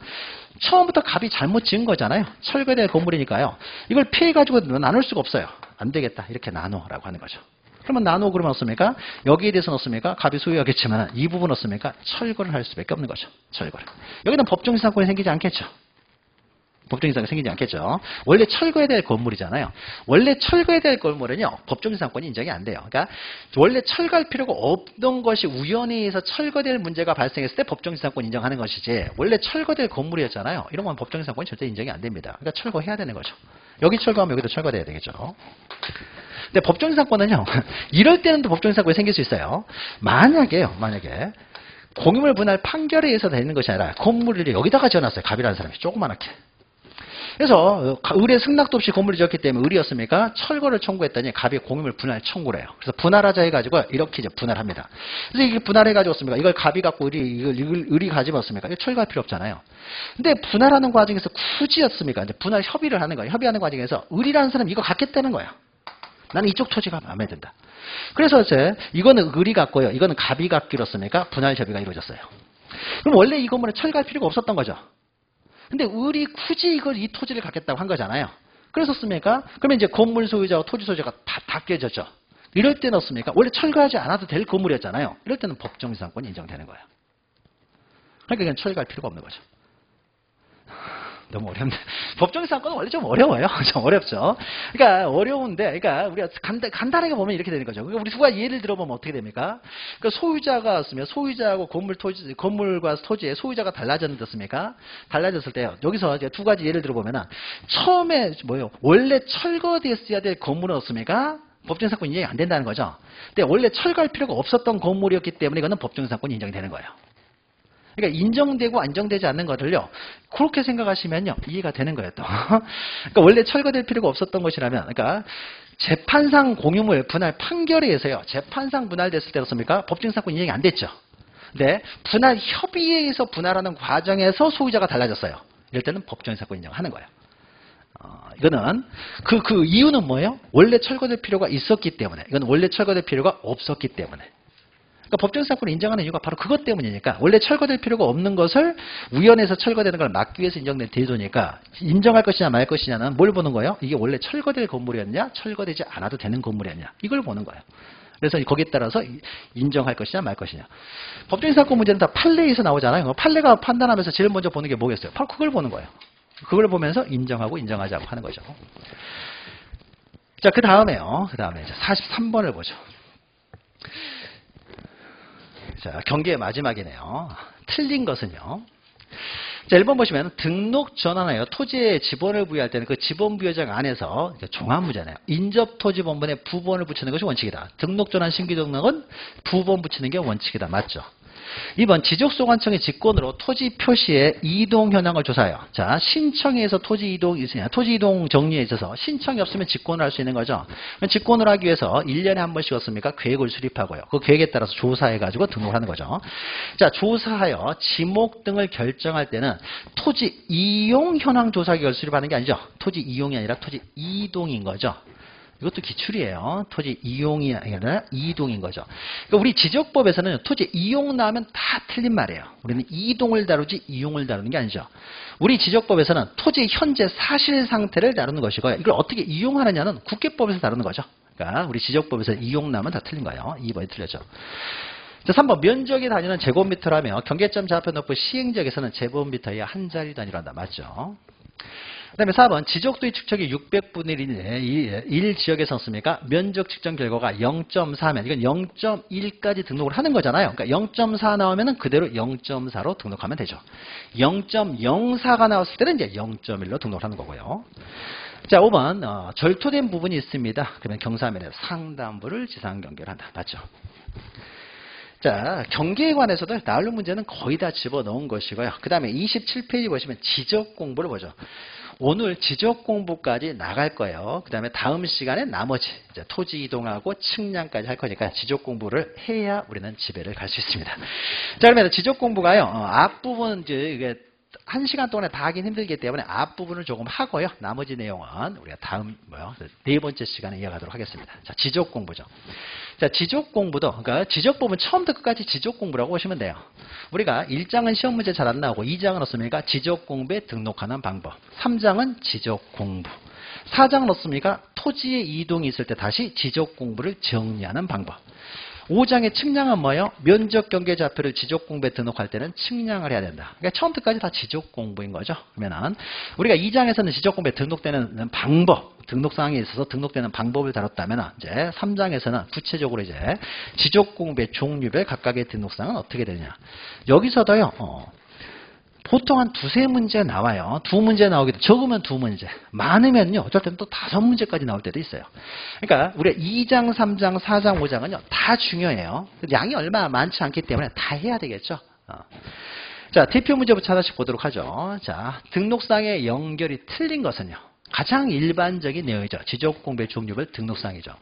처음부터 값이 잘못 지은 거잖아요. 철거될 건물이니까요. 이걸 피해가지고 나눌 수가 없어요. 안 되겠다. 이렇게 나누라고 하는 거죠. 그러면 나누 그러면 어떻습니까? 여기에 대해서는 어떻습니까? 값이 소유하겠지만 이 부분은 어떻습니까? 철거를 할 수밖에 없는 거죠. 철거를. 여기는 법정지상권이 생기지 않겠죠. 법정지상권이 생기지 않겠죠. 원래 철거해야 될 건물이잖아요. 원래 철거해야 될 건물은요. 법정지상권이 인정이 안 돼요. 그러니까 원래 철거할 필요가 없던 것이 우연에 의해서 철거될 문제가 발생했을 때 법정지상권 인정하는 것이지 원래 철거될 건물이었잖아요. 이런 건 법정지상권이 절대 인정이 안 됩니다. 그러니까 철거해야 되는 거죠. 여기 철거하면 여기도 철거돼야 되겠죠. 근데 법정지상권은요. 이럴 때는 또 법정지상권이 생길 수 있어요. 만약에 공유물 분할 판결에 의해서 되는 것이 아니라 건물을 여기다가 지어놨어요. 갑이라는 사람이 조그맣게. 그래서 을의 승낙도 없이 건물을 지었기 때문에 을이었습니까? 철거를 청구했더니 갑이 공유물 분할 청구를 해요. 그래서 분할하자 해가지고 이렇게 이제 분할합니다. 그래서 이게 분할해가지고 습니까? 이걸 갑이 갖고 을이 가지면 습니까? 이거 철거할 필요 없잖아요. 근데 분할하는 과정에서 굳이였습니까? 이제 분할 협의를 하는 거예요. 협의하는 과정에서 을이라는 사람이 이거 갖겠다는 거야. 나는 이쪽 토지가 마음에 든다. 그래서 이제 이거는 을이 갖고요. 이거는 갑이 갖기로 습니까? 분할 협의가 이루어졌어요. 그럼 원래 이 건물은 철거할 필요가 없었던 거죠. 근데 을이 굳이 이 토지를 갖겠다고 한 거잖아요. 그래서 씁니까? 그러면 이제 건물 소유자와 토지 소유자가 다 깨졌죠. 이럴 때는 어떻습니까? 원래 철거하지 않아도 될 건물이었잖아요. 이럴 때는 법정지상권이 인정되는 거예요. 그러니까 이건 철거할 필요가 없는 거죠. 너무 어렵네. 법정지상권은 원래 좀 어려워요. 좀 어렵죠. 그러니까 어려운데, 그러니까 우리가 간단하게 보면 이렇게 되는 거죠. 그러니까 우리 두 가지 예를 들어보면 어떻게 됩니까? 그러니까 소유자가 있으면 소유자하고 건물과 토지의 소유자가 달라졌는데 습니까? 달라졌을 때요. 여기서 이제 두 가지 예를 들어보면은 처음에 원래 철거됐어야 될 건물은 없습니까? 법정지상권 인정이 안 된다는 거죠. 근데 원래 철거할 필요가 없었던 건물이었기 때문에 이거는 법정지상권이 인정이 되는 거예요. 그러니까 인정되고 안정되지 않는 것들요. 그렇게 생각하시면요. 이해가 되는 거예요. 또. 그러니까 원래 철거될 필요가 없었던 것이라면 그러니까 재판상 공유물 분할 판결에 의해서요. 재판상 분할됐을 때 어떻습니까? 법정지상권 인정이 안 됐죠. 근데 분할 협의에 의해서 분할하는 과정에서 소유자가 달라졌어요. 이럴 때는 법정지상권 인정하는 거예요. 이거는 그 이유는 뭐예요? 원래 철거될 필요가 있었기 때문에. 이건 원래 철거될 필요가 없었기 때문에. 그러니까 법정지상권을 인정하는 이유가 바로 그것 때문이니까 원래 철거될 필요가 없는 것을 우연해서 철거되는 걸 막기 위해서 인정된 제도니까 인정할 것이냐 말 것이냐는 뭘 보는 거예요? 이게 원래 철거될 건물이었냐 철거되지 않아도 되는 건물이었냐 이걸 보는 거예요. 그래서 거기에 따라서 인정할 것이냐 말 것이냐. 법정지상권 문제는 다 판례에서 나오잖아요. 판례가 판단하면서 제일 먼저 보는 게 뭐겠어요? 바로 그걸 보는 거예요. 그걸 보면서 인정하고 인정하지 않고 하는 거죠. 자, 그 다음에 이제 43번을 보죠. 자, 경계의 마지막이네요. 틀린 것은요. 자, 1번 보시면 등록 전환하여 토지에 지번을 부여할 때는 그 지번 부여장 안에서 종합무잖아요. 인접토지번번에 부번을 붙이는 것이 원칙이다. 등록 전환 신규 등록은 부번 붙이는 게 원칙이다. 맞죠? 2번 지적소관청의 직권으로 토지 표시의 이동 현황을 조사해요. 자, 신청에서 토지 이동 정리에 있어서 신청이 없으면 직권을 할 수 있는 거죠. 직권을 하기 위해서 1년에 한 번씩 없습니까? 계획을 수립하고요. 그 계획에 따라서 조사해가지고 등록을 하는 거죠. 자, 조사하여 지목 등을 결정할 때는 토지 이용 현황 조사 계획을 수립하는 게 아니죠. 토지 이용이 아니라 토지 이동인 거죠. 이것도 기출이에요. 토지 이용이 아니라 이동인 거죠. 그러니까 우리 지적법에서는 토지 이용 나오면 다 틀린 말이에요. 우리는 이동을 다루지 이용을 다루는 게 아니죠. 우리 지적법에서는 토지 현재 사실 상태를 다루는 것이고요. 이걸 어떻게 이용하느냐는 국계법에서 다루는 거죠. 그러니까 우리 지적법에서 이용 나오면 다 틀린 거예요. 2번이 틀렸죠. 자, 3번 면적이 단위는 제곱미터라며 경계점 좌표 높은 시행지역에서는 제곱미터의 한 자리 단위로 한다. 맞죠? 그 다음에 4번 지적도의 측정이 600분의 1 지역에서 씁니까? 면적 측정 결과가 0.4면 이건 0.1까지 등록을 하는 거잖아요. 그러니까 0.4 나오면 그대로 0.4로 등록하면 되죠. 0.04가 나왔을 때는 이제 0.1로 등록하는 거고요. 자, 5번 절토된 부분이 있습니다. 그러면 경사면에 상단부를 지상 경계한다. 맞죠? 자, 경계에 관해서도 나올 문제는 거의 다 집어넣은 것이고요. 그 다음에 27페이지 보시면 지적 공부를 보죠. 오늘 지적 공부까지 나갈 거예요. 그 다음에 다음 시간에 나머지 이제 토지 이동하고 측량까지 할 거니까 지적 공부를 해야 우리는 집에를 갈 수 있습니다. 자, 그러면 지적 공부가요. 앞부분 이제 이게 1시간 동안에 다 하긴 힘들기 때문에 앞부분을 조금 하고요. 나머지 내용은 우리가 다음 네 번째 시간에 이어가도록 하겠습니다. 자, 지적 공부죠. 자, 지적 공부도 그러니까 지적 부분 처음부터 끝까지 지적 공부라고 보시면 돼요. 우리가 1장은 시험 문제 잘 안 나오고 2장은 어떻습니까? 지적 공부에 등록하는 방법. 3장은 지적 공부. 4장은 어떻습니까? 토지의 이동이 있을 때 다시 지적 공부를 정리하는 방법. 5장의 측량은 뭐예요? 면적 경계 좌표를 지적 공부에 등록할 때는 측량을 해야 된다. 그러니까 처음부터 끝까지 다 지적 공부인 거죠. 그러면은 우리가 2장에서는 지적 공부에 등록되는 방법, 등록 사항에 있어서 등록되는 방법을 다뤘다면 이제 3장에서는 구체적으로 이제 지적 공부의 종류별 각각의 등록 사항은 어떻게 되냐. 여기서도요. 보통 한 두세 문제 나와요. 두 문제 나오기도 적으면 두 문제, 많으면요 어쩔 때는 또 5문제까지 나올 때도 있어요. 그러니까 우리가 2장, 3장, 4장, 5장은요 다 중요해요. 양이 얼마 많지 않기 때문에 다 해야 되겠죠. 자, 대표 문제부터 하나씩 보도록 하죠. 자, 등록상의 연결이 틀린 것은요. 가장 일반적인 내용이죠. 지적 공부의 종류별 등록사항이죠.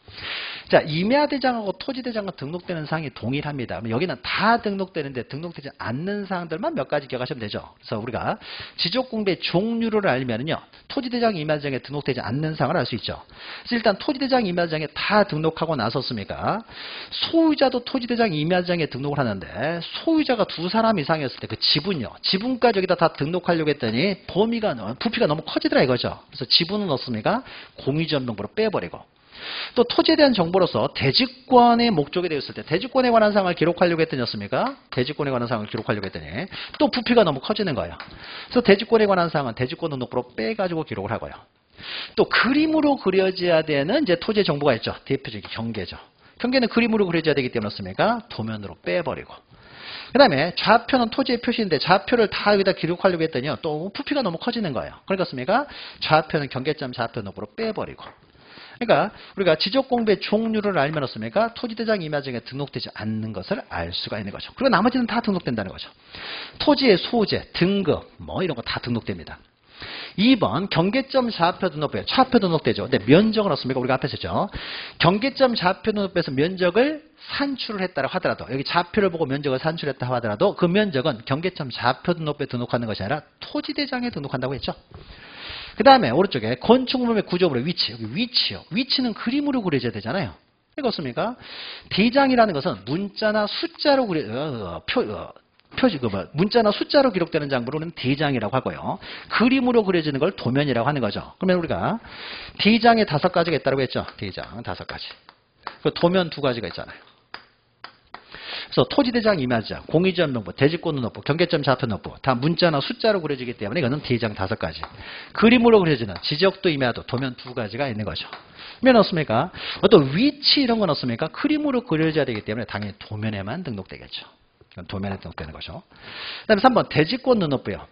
자, 임야대장하고 토지대장과 등록되는 사항이 동일합니다. 그럼 여기는 다 등록되는데 등록되지 않는 사항들만 몇 가지 기억하시면 되죠. 그래서 우리가 지적 공부의 종류를 알면은요, 토지대장, 임야대장에 등록되지 않는 사항을 알 수 있죠. 그래서 일단 토지대장, 임야대장에 다 등록하고 나섰습니까? 소유자도 토지대장, 임야대장에 등록을 하는데 소유자가 두 사람 이상이었을 때 그 지분요, 지분까지 여기다 다 등록하려고 했더니 부피가 너무 커지더라 이거죠. 그래서 지분은 없습니까? 공유지원명부로 빼버리고, 또 토지에 대한 정보로서 대지권의 목적이 되었을 때 대지권에 관한 사항을 기록하려고 했더니 었습니까? 대지권에 관한 사항을 기록하려고 했더니 또 부피가 너무 커지는 거예요. 그래서 대지권에 관한 사항은 대지권 등록부로 빼가지고 기록을 하고요. 또 그림으로 그려져야 되는 이제 토지의 정보가 있죠. 대표적인 경계죠. 경계는 그림으로 그려져야 되기 때문에 었습니까? 도면으로 빼버리고. 그 다음에 좌표는 토지의 표시인데 좌표를 다 여기다 기록하려고 했더니 또 부피가 너무 커지는 거예요. 그러니까 좌표는 경계점 좌표 등록부로 빼버리고. 그러니까 우리가 지적 공부의 종류를 알면 어떻습니까? 토지대장, 임야대장에 등록되지 않는 것을 알 수가 있는 거죠. 그리고 나머지는 다 등록된다는 거죠. 토지의 소재, 등급 뭐 이런 거 다 등록됩니다. 2번 경계점 좌표 등록부에 좌표 등록되죠. 근데 면적은 어떻습니까? 우리가 앞에 했죠. 경계점 좌표 등록부에서 면적을 산출을 했다고 하더라도, 여기 좌표를 보고 면적을 산출했다 하더라도 그 면적은 경계점 좌표 등록부에 등록하는 것이 아니라 토지대장에 등록한다고 했죠. 그 다음에 오른쪽에 건축물의 구조물의 위치, 여기 위치요. 위치는 그림으로 그려져야 되잖아요. 이렇습니까? 대장이라는 것은 문자나 숫자로 문자나 숫자로 기록되는 장부로는 대장이라고 하고요. 그림으로 그려지는 걸 도면이라고 하는 거죠. 그러면 우리가 대장에 5가지가 있다고 했죠. 대장 5가지. 그 도면 2가지가 있잖아요. 그래서 토지대장, 임야대장, 공유지원명부, 대지권 등록부, 경계점 좌표 등록부 다 문자나 숫자로 그려지기 때문에 이거는 대장 5가지. 그림으로 그려지는 지적도, 임야도 도면 2가지가 있는 거죠. 그러면 어떻습니까? 어떤 위치 이런 건 어떻습니까? 그림으로 그려져야 되기 때문에 당연히 도면에만 등록되겠죠. 도면에 등록되는 거죠. 그 다음에 3번 대지권 등록부요.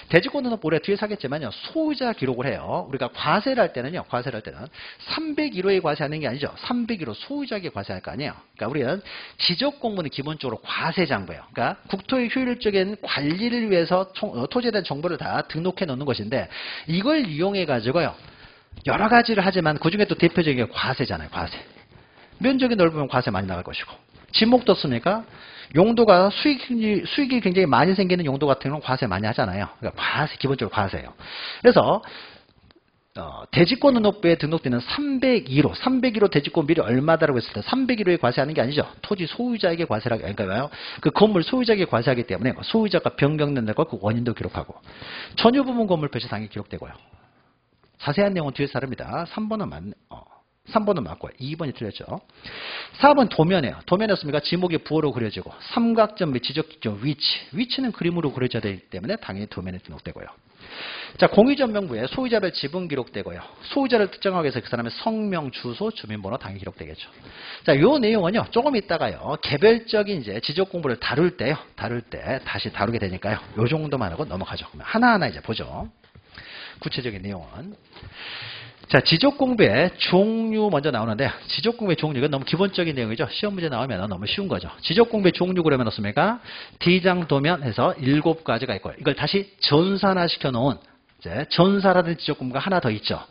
대지권 등록부 우리가 뒤에서 하겠지만요, 소유자 기록을 해요. 우리가 과세를 할 때는 301호에 과세하는 게 아니죠. 301호 소유자에게 과세할 거 아니에요. 그러니까 우리는 지적 공부는 기본적으로 과세 장부예요. 그러니까 국토의 효율적인 관리를 위해서 토지에 대한 정보를 다 등록해 놓는 것인데, 이걸 이용해 가지고요 여러 가지를 하지만 그 중에 또 대표적인 게 과세잖아요. 과세. 면적이 넓으면 과세 많이 나갈 것이고, 지목도 씁니까? 용도가 수익이 굉장히 많이 생기는 용도 같은 경우는 과세 많이 하잖아요. 그러니까 과세, 기본적으로 과세예요. 그래서 대지권 등록부에 등록되는 301호 대지권비율이 얼마다라고 했을 때 301호에 과세하는 게 아니죠. 토지 소유자에게 과세하기, 그러니까 그 건물 소유자에게 과세하기 때문에 소유자가 변경된 것 그 원인도 기록하고, 전유 부분 건물 표시 당연히 기록되고요. 자세한 내용은 뒤에서 다릅니다. 3번은 맞고요. 2번이 틀렸죠. 4번 도면이에요. 도면이었습니까? 지목이 부호로 그려지고, 삼각점 및 지적점 위치는 그림으로 그려져야 되기 때문에 당연히 도면에 등록되고요. 자, 공유지원명부에 소유자별 지분 기록되고요. 소유자를 특정하기 위해서 그 사람의 성명, 주소, 주민번호 당연히 기록되겠죠. 자, 요 내용은요 조금 있다가요 개별적인 이제 지적 공부를 다룰 때 다시 다루게 되니까요. 요 정도만 하고 넘어가죠. 그러면 하나하나 이제 보죠. 구체적인 내용은. 자, 지적공부의 종류 먼저 나오는데, 지적공부의 종류, 이건 너무 기본적인 내용이죠. 시험 문제 나오면 너무 쉬운 거죠. 지적공부의 종류 그러면 어떻습니까? 대장, 도면 해서 7가지가 있고요. 이걸 다시 전산화 시켜놓은, 이제 전사라는 지적공부가 하나 더 있죠.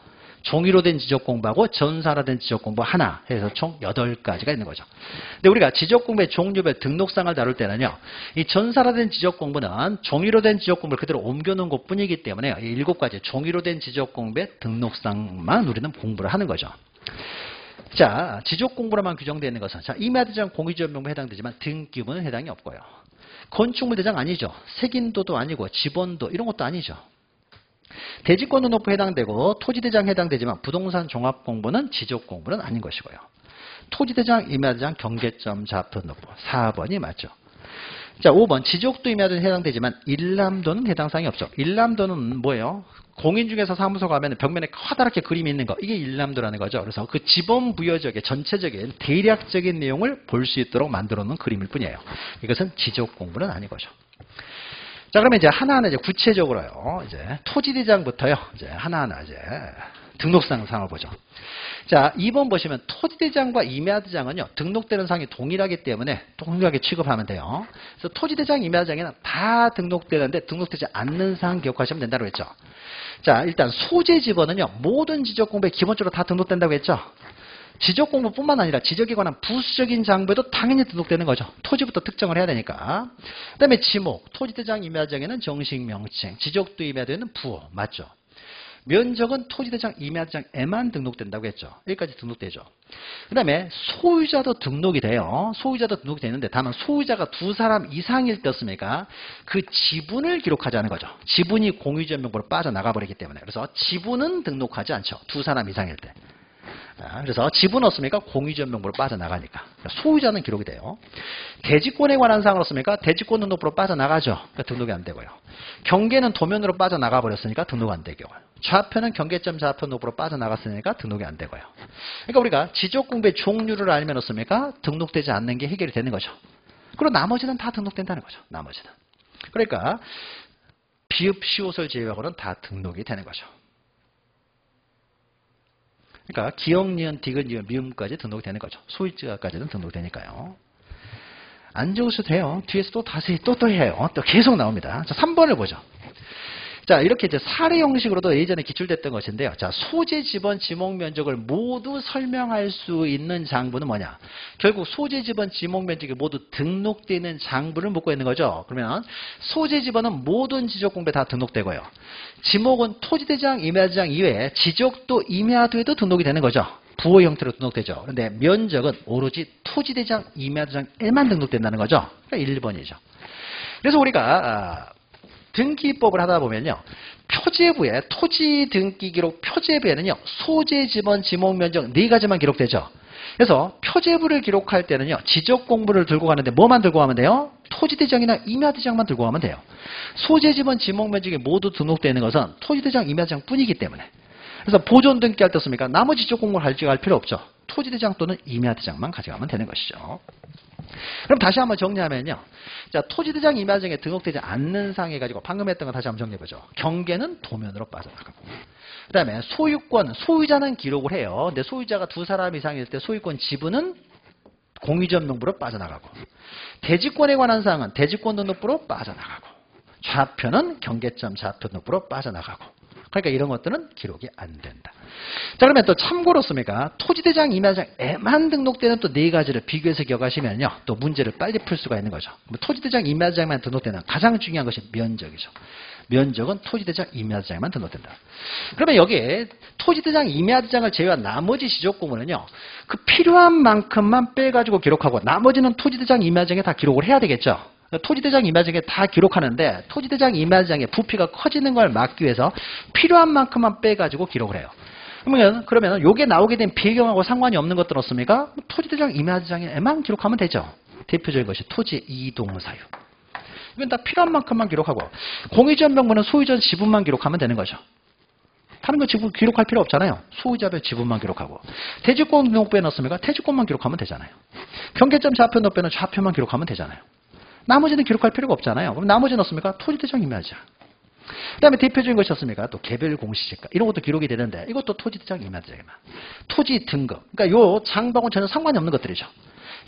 종이로 된 지적공부하고 전사로 된 지적공부 하나 해서 총 8가지가 있는 거죠. 근데 우리가 지적공부의 종류별 등록상을 다룰 때는요. 이 전사로 된 지적공부는 종이로 된 지적공부를 그대로 옮겨놓은 것뿐이기 때문에 이 7가지 종이로 된 지적공부의 등록상만 우리는 공부를 하는 거죠. 자, 지적공부로만 규정되어 있는 것은 자, 임야대장 공유지원명부에 해당되지만 등기부는 해당이 없고요. 건축물대장 아니죠. 색인도도 아니고 지번도 이런 것도 아니죠. 대지권등록부에 해당되고 토지대장 해당되지만 부동산 종합공부는 지적공부는 아닌 것이고요. 토지대장, 임야대장, 경계점, 좌표등록부 4번이 맞죠. 자, 5번 지적도 임야도는 해당되지만 일람도는 해당사항이 없죠. 일람도는 뭐예요? 공인 중개사 사무소 가면 벽면에 커다랗게 그림이 있는 거 이게 일람도라는 거죠. 그래서 그 지번 부여적의 전체적인 대략적인 내용을 볼 수 있도록 만들어 놓은 그림일 뿐이에요. 이것은 지적 공부는 아닌 거죠. 자, 그러면 이제 하나하나 이제 구체적으로요. 이제 토지대장부터요. 이제 하나하나 이제 등록상 상을 보죠. 자, 2번 보시면 토지대장과 임야대장은요. 등록되는 상이 동일하기 때문에 동일하게 취급하면 돼요. 그래서 토지대장, 임야대장에는 다 등록되는데 등록되지 않는 상 기억하시면 된다고 했죠. 자, 일단 소재 지번은요. 모든 지적공부에 기본적으로 다 등록된다고 했죠. 지적공부뿐만 아니라 지적에 관한 부수적인 장부에도 당연히 등록되는 거죠. 토지부터 특정을 해야 되니까. 그 다음에 지목, 토지대장, 임야대장에는 정식 명칭, 지적도 임야도에는 부호, 맞죠? 면적은 토지대장, 임야대장에만 등록된다고 했죠. 여기까지 등록되죠. 그 다음에 소유자도 등록이 돼요. 소유자도 등록이 되는데 다만 소유자가 2사람 이상일 때였습니까? 그 지분을 기록하자는 거죠. 지분이 공유지원명부로 빠져나가버리기 때문에. 그래서 지분은 등록하지 않죠. 2사람 이상일 때. 그래서 지분 없습니까? 공유지원명부로 빠져나가니까. 소유자는 기록이 돼요. 대지권에 관한 사항은 없습니까? 대지권 등록부로 빠져나가죠. 그러니까 등록이 안 되고요. 경계는 도면으로 빠져나가 버렸으니까 등록 안 되고요. 좌표는 경계점 좌표 등록부로 빠져나갔으니까 등록이 안 되고요. 그러니까 우리가 지적공부의 종류를 알면 없습니까? 등록되지 않는 게 해결이 되는 거죠. 그리고 나머지는 다 등록된다는 거죠. 나머지는. 그러니까 비읍, 시옷을 제외하고는 다 등록이 되는 거죠. 그러니까 기역, 니은, 디귿, 니은, 미음까지 등록이 되는 거죠. 소유자까지는 등록되니까요. 안 적으셔도 돼요. 뒤에서 또 다시 또 해요. 또 계속 나옵니다. 자, 3번을 보죠. 자, 이렇게 이제 사례 형식으로도 예전에 기출됐던 것인데요. 자, 소재, 지번, 지목 면적을 모두 설명할 수 있는 장부는 뭐냐? 결국 소재, 지번, 지목 면적이 모두 등록되는 장부를 묻고 있는 거죠. 그러면 소재, 지번은 모든 지적공부에 다 등록되고요. 지목은 토지대장, 임야대장 이외에 지적도, 임야도에도 등록이 되는 거죠. 부호 형태로 등록되죠. 그런데 면적은 오로지 토지대장, 임야대장에만 등록된다는 거죠. 그러니까 1번이죠. 그래서 우리가 등기법을 하다 보면요. 표제부에 토지 등기 기록 표제부에는요. 소재, 지번, 지목, 면적 4가지만 기록되죠. 그래서 표제부를 기록할 때는요. 지적 공부를 들고 가는데 뭐만 들고 가면 돼요? 토지대장이나 임야대장만 들고 가면 돼요. 소재, 지번, 지목, 면적이 모두 등록되는 것은 토지대장, 임야대장 뿐이기 때문에. 그래서 보존 등기할 때 씁니까? 나머지 지적 공부를 할 필요 없죠. 토지대장 또는 임야대장만 가져가면 되는 것이죠. 그럼 다시 한번 정리하면요. 자, 토지대장, 임야대장에 등록되지 않는 상황 해가지고 방금 했던 거 다시 한번 정리해보죠. 경계는 도면으로 빠져나가고. 그 다음에 소유권, 소유자는 기록을 해요. 근데 소유자가 2사람 이상일 때 소유권 지분은 공유지원명부로 빠져나가고. 대지권에 관한 사항은 대지권 등록부로 빠져나가고. 좌표는 경계점 좌표 등록부로 빠져나가고. 그러니까 이런 것들은 기록이 안 된다. 자, 그러면 또 참고로 씁니까? 토지대장, 임야대장에만 등록되는 또 4가지를 비교해서 기억하시면요. 또 문제를 빨리 풀 수가 있는 거죠. 토지대장, 임야대장만 등록되는 가장 중요한 것이 면적이죠. 면적은 토지대장, 임야대장에만 등록된다. 그러면 여기에 토지대장, 임야대장을 제외한 나머지 지적공부는요. 그 필요한 만큼만 빼가지고 기록하고 나머지는 토지대장, 임야대장에 다 기록을 해야 되겠죠. 토지대장, 임야대장에 다 기록하는데 토지대장, 임야대장의 부피가 커지는 걸 막기 위해서 필요한 만큼만 빼가지고 기록을 해요. 그러면 요게 나오게 된 배경하고 상관이 없는 것들 없습니까? 토지대장, 임야대장에만 기록하면 되죠. 대표적인 것이 토지 이동사유. 이건 다 필요한 만큼만 기록하고 공유지원명부는 소유자 지분만 기록하면 되는 거죠. 다른 거 지분 기록할 필요 없잖아요. 소유자별 지분만 기록하고. 대지권 등록부에 넣습니까? 대지권만 기록하면 되잖아요. 경계점 좌표 등록부에는 좌표만 기록하면 되잖아요. 나머지는 기록할 필요가 없잖아요. 그럼 나머지는 없습니까? 토지대장, 임야대장. 그 다음에 대표적인 것이 없습니까? 또 개별 공시지가 이런 것도 기록이 되는데 이것도 토지대장, 임야대장에만. 토지 등급. 그러니까 요 장부하고는 전혀 상관이 없는 것들이죠.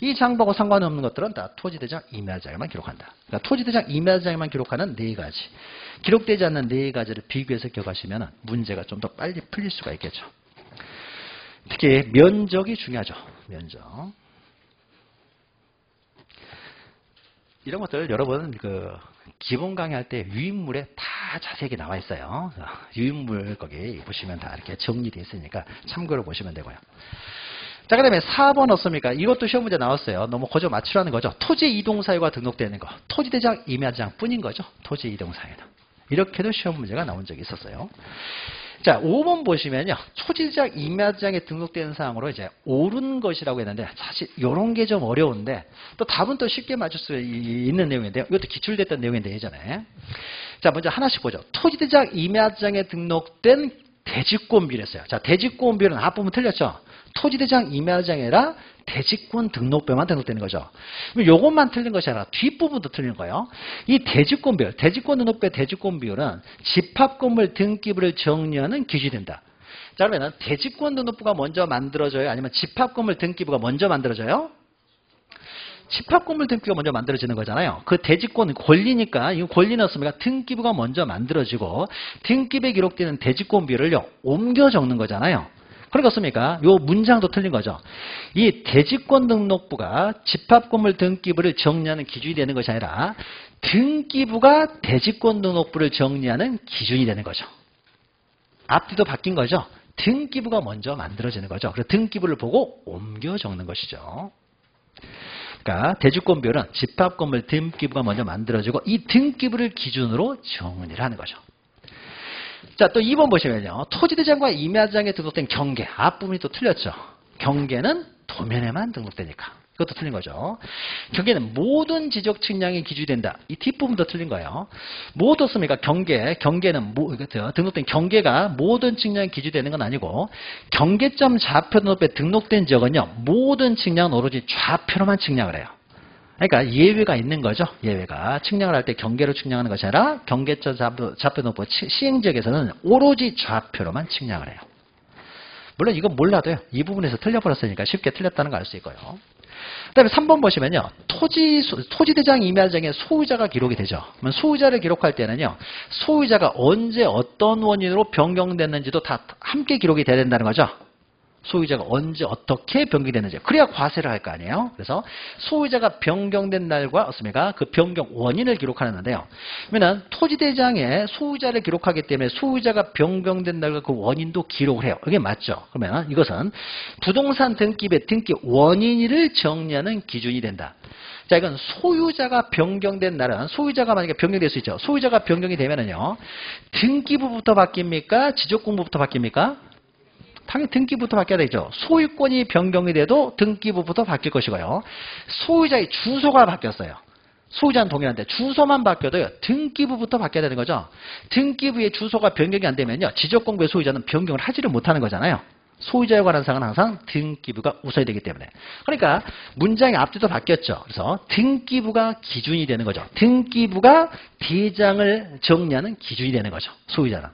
이 장부하고 상관이 없는 것들은 다 토지대장, 임야대장에만 기록한다. 그러니까 토지대장, 임야대장에만 기록하는 4가지. 기록되지 않는 4가지를 비교해서 기억하시면 문제가 좀 더 빨리 풀릴 수가 있겠죠. 특히 면적이 중요하죠. 면적. 이런 것들 여러분 기본 강의할 때 유인물에 다 자세하게 나와 있어요. 유인물 거기 보시면 다 이렇게 정리되어 있으니까 참고로 보시면 되고요. 자, 그 다음에 4번 어떻습니까? 이것도 시험 문제 나왔어요. 너무 거저 맞추라는 거죠. 토지 이동사유가 등록되는 거. 토지대장, 임야대장 뿐인 거죠. 토지 이동사유는. 이렇게도 시험 문제가 나온 적이 있었어요. 자, 5번 보시면요. 토지대장, 임야대장에 등록되는 사항으로 이제 옳은 것이라고 했는데 사실 이런 게 좀 어려운데 또 답은 또 쉽게 맞출 수 있는 내용인데요. 이것도 기출됐던 내용인데 예전에. 자, 먼저 하나씩 보죠. 토지대장, 임야대장에 등록된 대지권 비율이었어요. 자, 대지권 비율은 앞부분 틀렸죠. 토지대장, 임야대장이라 대지권 등록표만 등록되는 거죠. 요것만 틀린 것이 아니라 뒷부분도 틀린 거예요. 이 대지권 비율, 대지권 등록표의 대지권 비율은 집합건물 등기부를 정리하는 기준이 된다. 자, 그러면 대지권 등록부가 먼저 만들어져요? 아니면 집합건물 등기부가 먼저 만들어져요? 집합건물 등기부가 먼저 만들어지는 거잖아요. 그 대지권 권리니까 이 권리는 없으니까 등기부가 먼저 만들어지고 등기부에 기록되는 대지권 비율을요 옮겨 적는 거잖아요. 그렇습니까? 요 문장도 틀린 거죠. 이 대지권 등록부가 집합건물 등기부를 정리하는 기준이 되는 것이 아니라 등기부가 대지권 등록부를 정리하는 기준이 되는 거죠. 앞뒤도 바뀐 거죠. 등기부가 먼저 만들어지는 거죠. 그래서 등기부를 보고 옮겨 적는 것이죠. 그러니까 대지권 비율은 집합건물 등기부가 먼저 만들어지고 이 등기부를 기준으로 정리를 하는 거죠. 자, 또 2번 보시면요. 토지대장과 임야대장에 등록된 경계. 앞부분이 또 틀렸죠. 경계는 도면에만 등록되니까. 이것도 틀린 거죠. 경계는 모든 지적 측량이 기준이 된다. 이 뒷부분도 틀린 거예요. 뭐 어떻습니까? 경계는 등록된 경계가 모든 측량이 기준이 되는 건 아니고 경계점 좌표 등록부에 등록된 지역은요. 모든 측량은 오로지 좌표로만 측량을 해요. 그러니까 예외가 있는 거죠. 예외가. 측량을 할 때 경계로 측량하는 것이 아니라 경계점 좌표 등록부 시행지역에서는 오로지 좌표로만 측량을 해요. 물론 이건 몰라도요. 이 부분에서 틀려버렸으니까 쉽게 틀렸다는 걸 알 수 있고요. 그 다음에 3번 보시면요. 토지대장, 임야대장에 소유자가 기록이 되죠. 그러면 소유자를 기록할 때는요. 소유자가 언제 어떤 원인으로 변경됐는지도 다 함께 기록이 돼야 된다는 거죠. 소유자가 언제 어떻게 변경됐는지. 그래야 과세를 할 거 아니에요. 그래서 소유자가 변경된 날과 어떻습니까? 그 변경 원인을 기록하는데요. 그러면 토지대장에 소유자를 기록하기 때문에 소유자가 변경된 날과 그 원인도 기록을 해요. 이게 맞죠? 그러면 이것은 부동산 등기부의 등기 원인을 정리하는 기준이 된다. 자, 이건 소유자가 변경된 날은 소유자가 만약에 변경될 수 있죠. 소유자가 변경이 되면은요. 등기부부터 바뀝니까? 지적공부부터 바뀝니까? 당연히 등기부터 바뀌어야 되죠. 소유권이 변경이 돼도 등기부부터 바뀔 것이고요. 소유자의 주소가 바뀌었어요. 소유자는 동일한데 주소만 바뀌어도요. 등기부부터 바뀌어야 되는 거죠. 등기부의 주소가 변경이 안 되면요. 지적공부의 소유자는 변경을 하지를 못하는 거잖아요. 소유자에 관한 사항은 항상 등기부가 우선이 되기 때문에. 그러니까 문장의 앞뒤도 바뀌었죠. 그래서 등기부가 기준이 되는 거죠. 등기부가 대장을 정리하는 기준이 되는 거죠. 소유자는.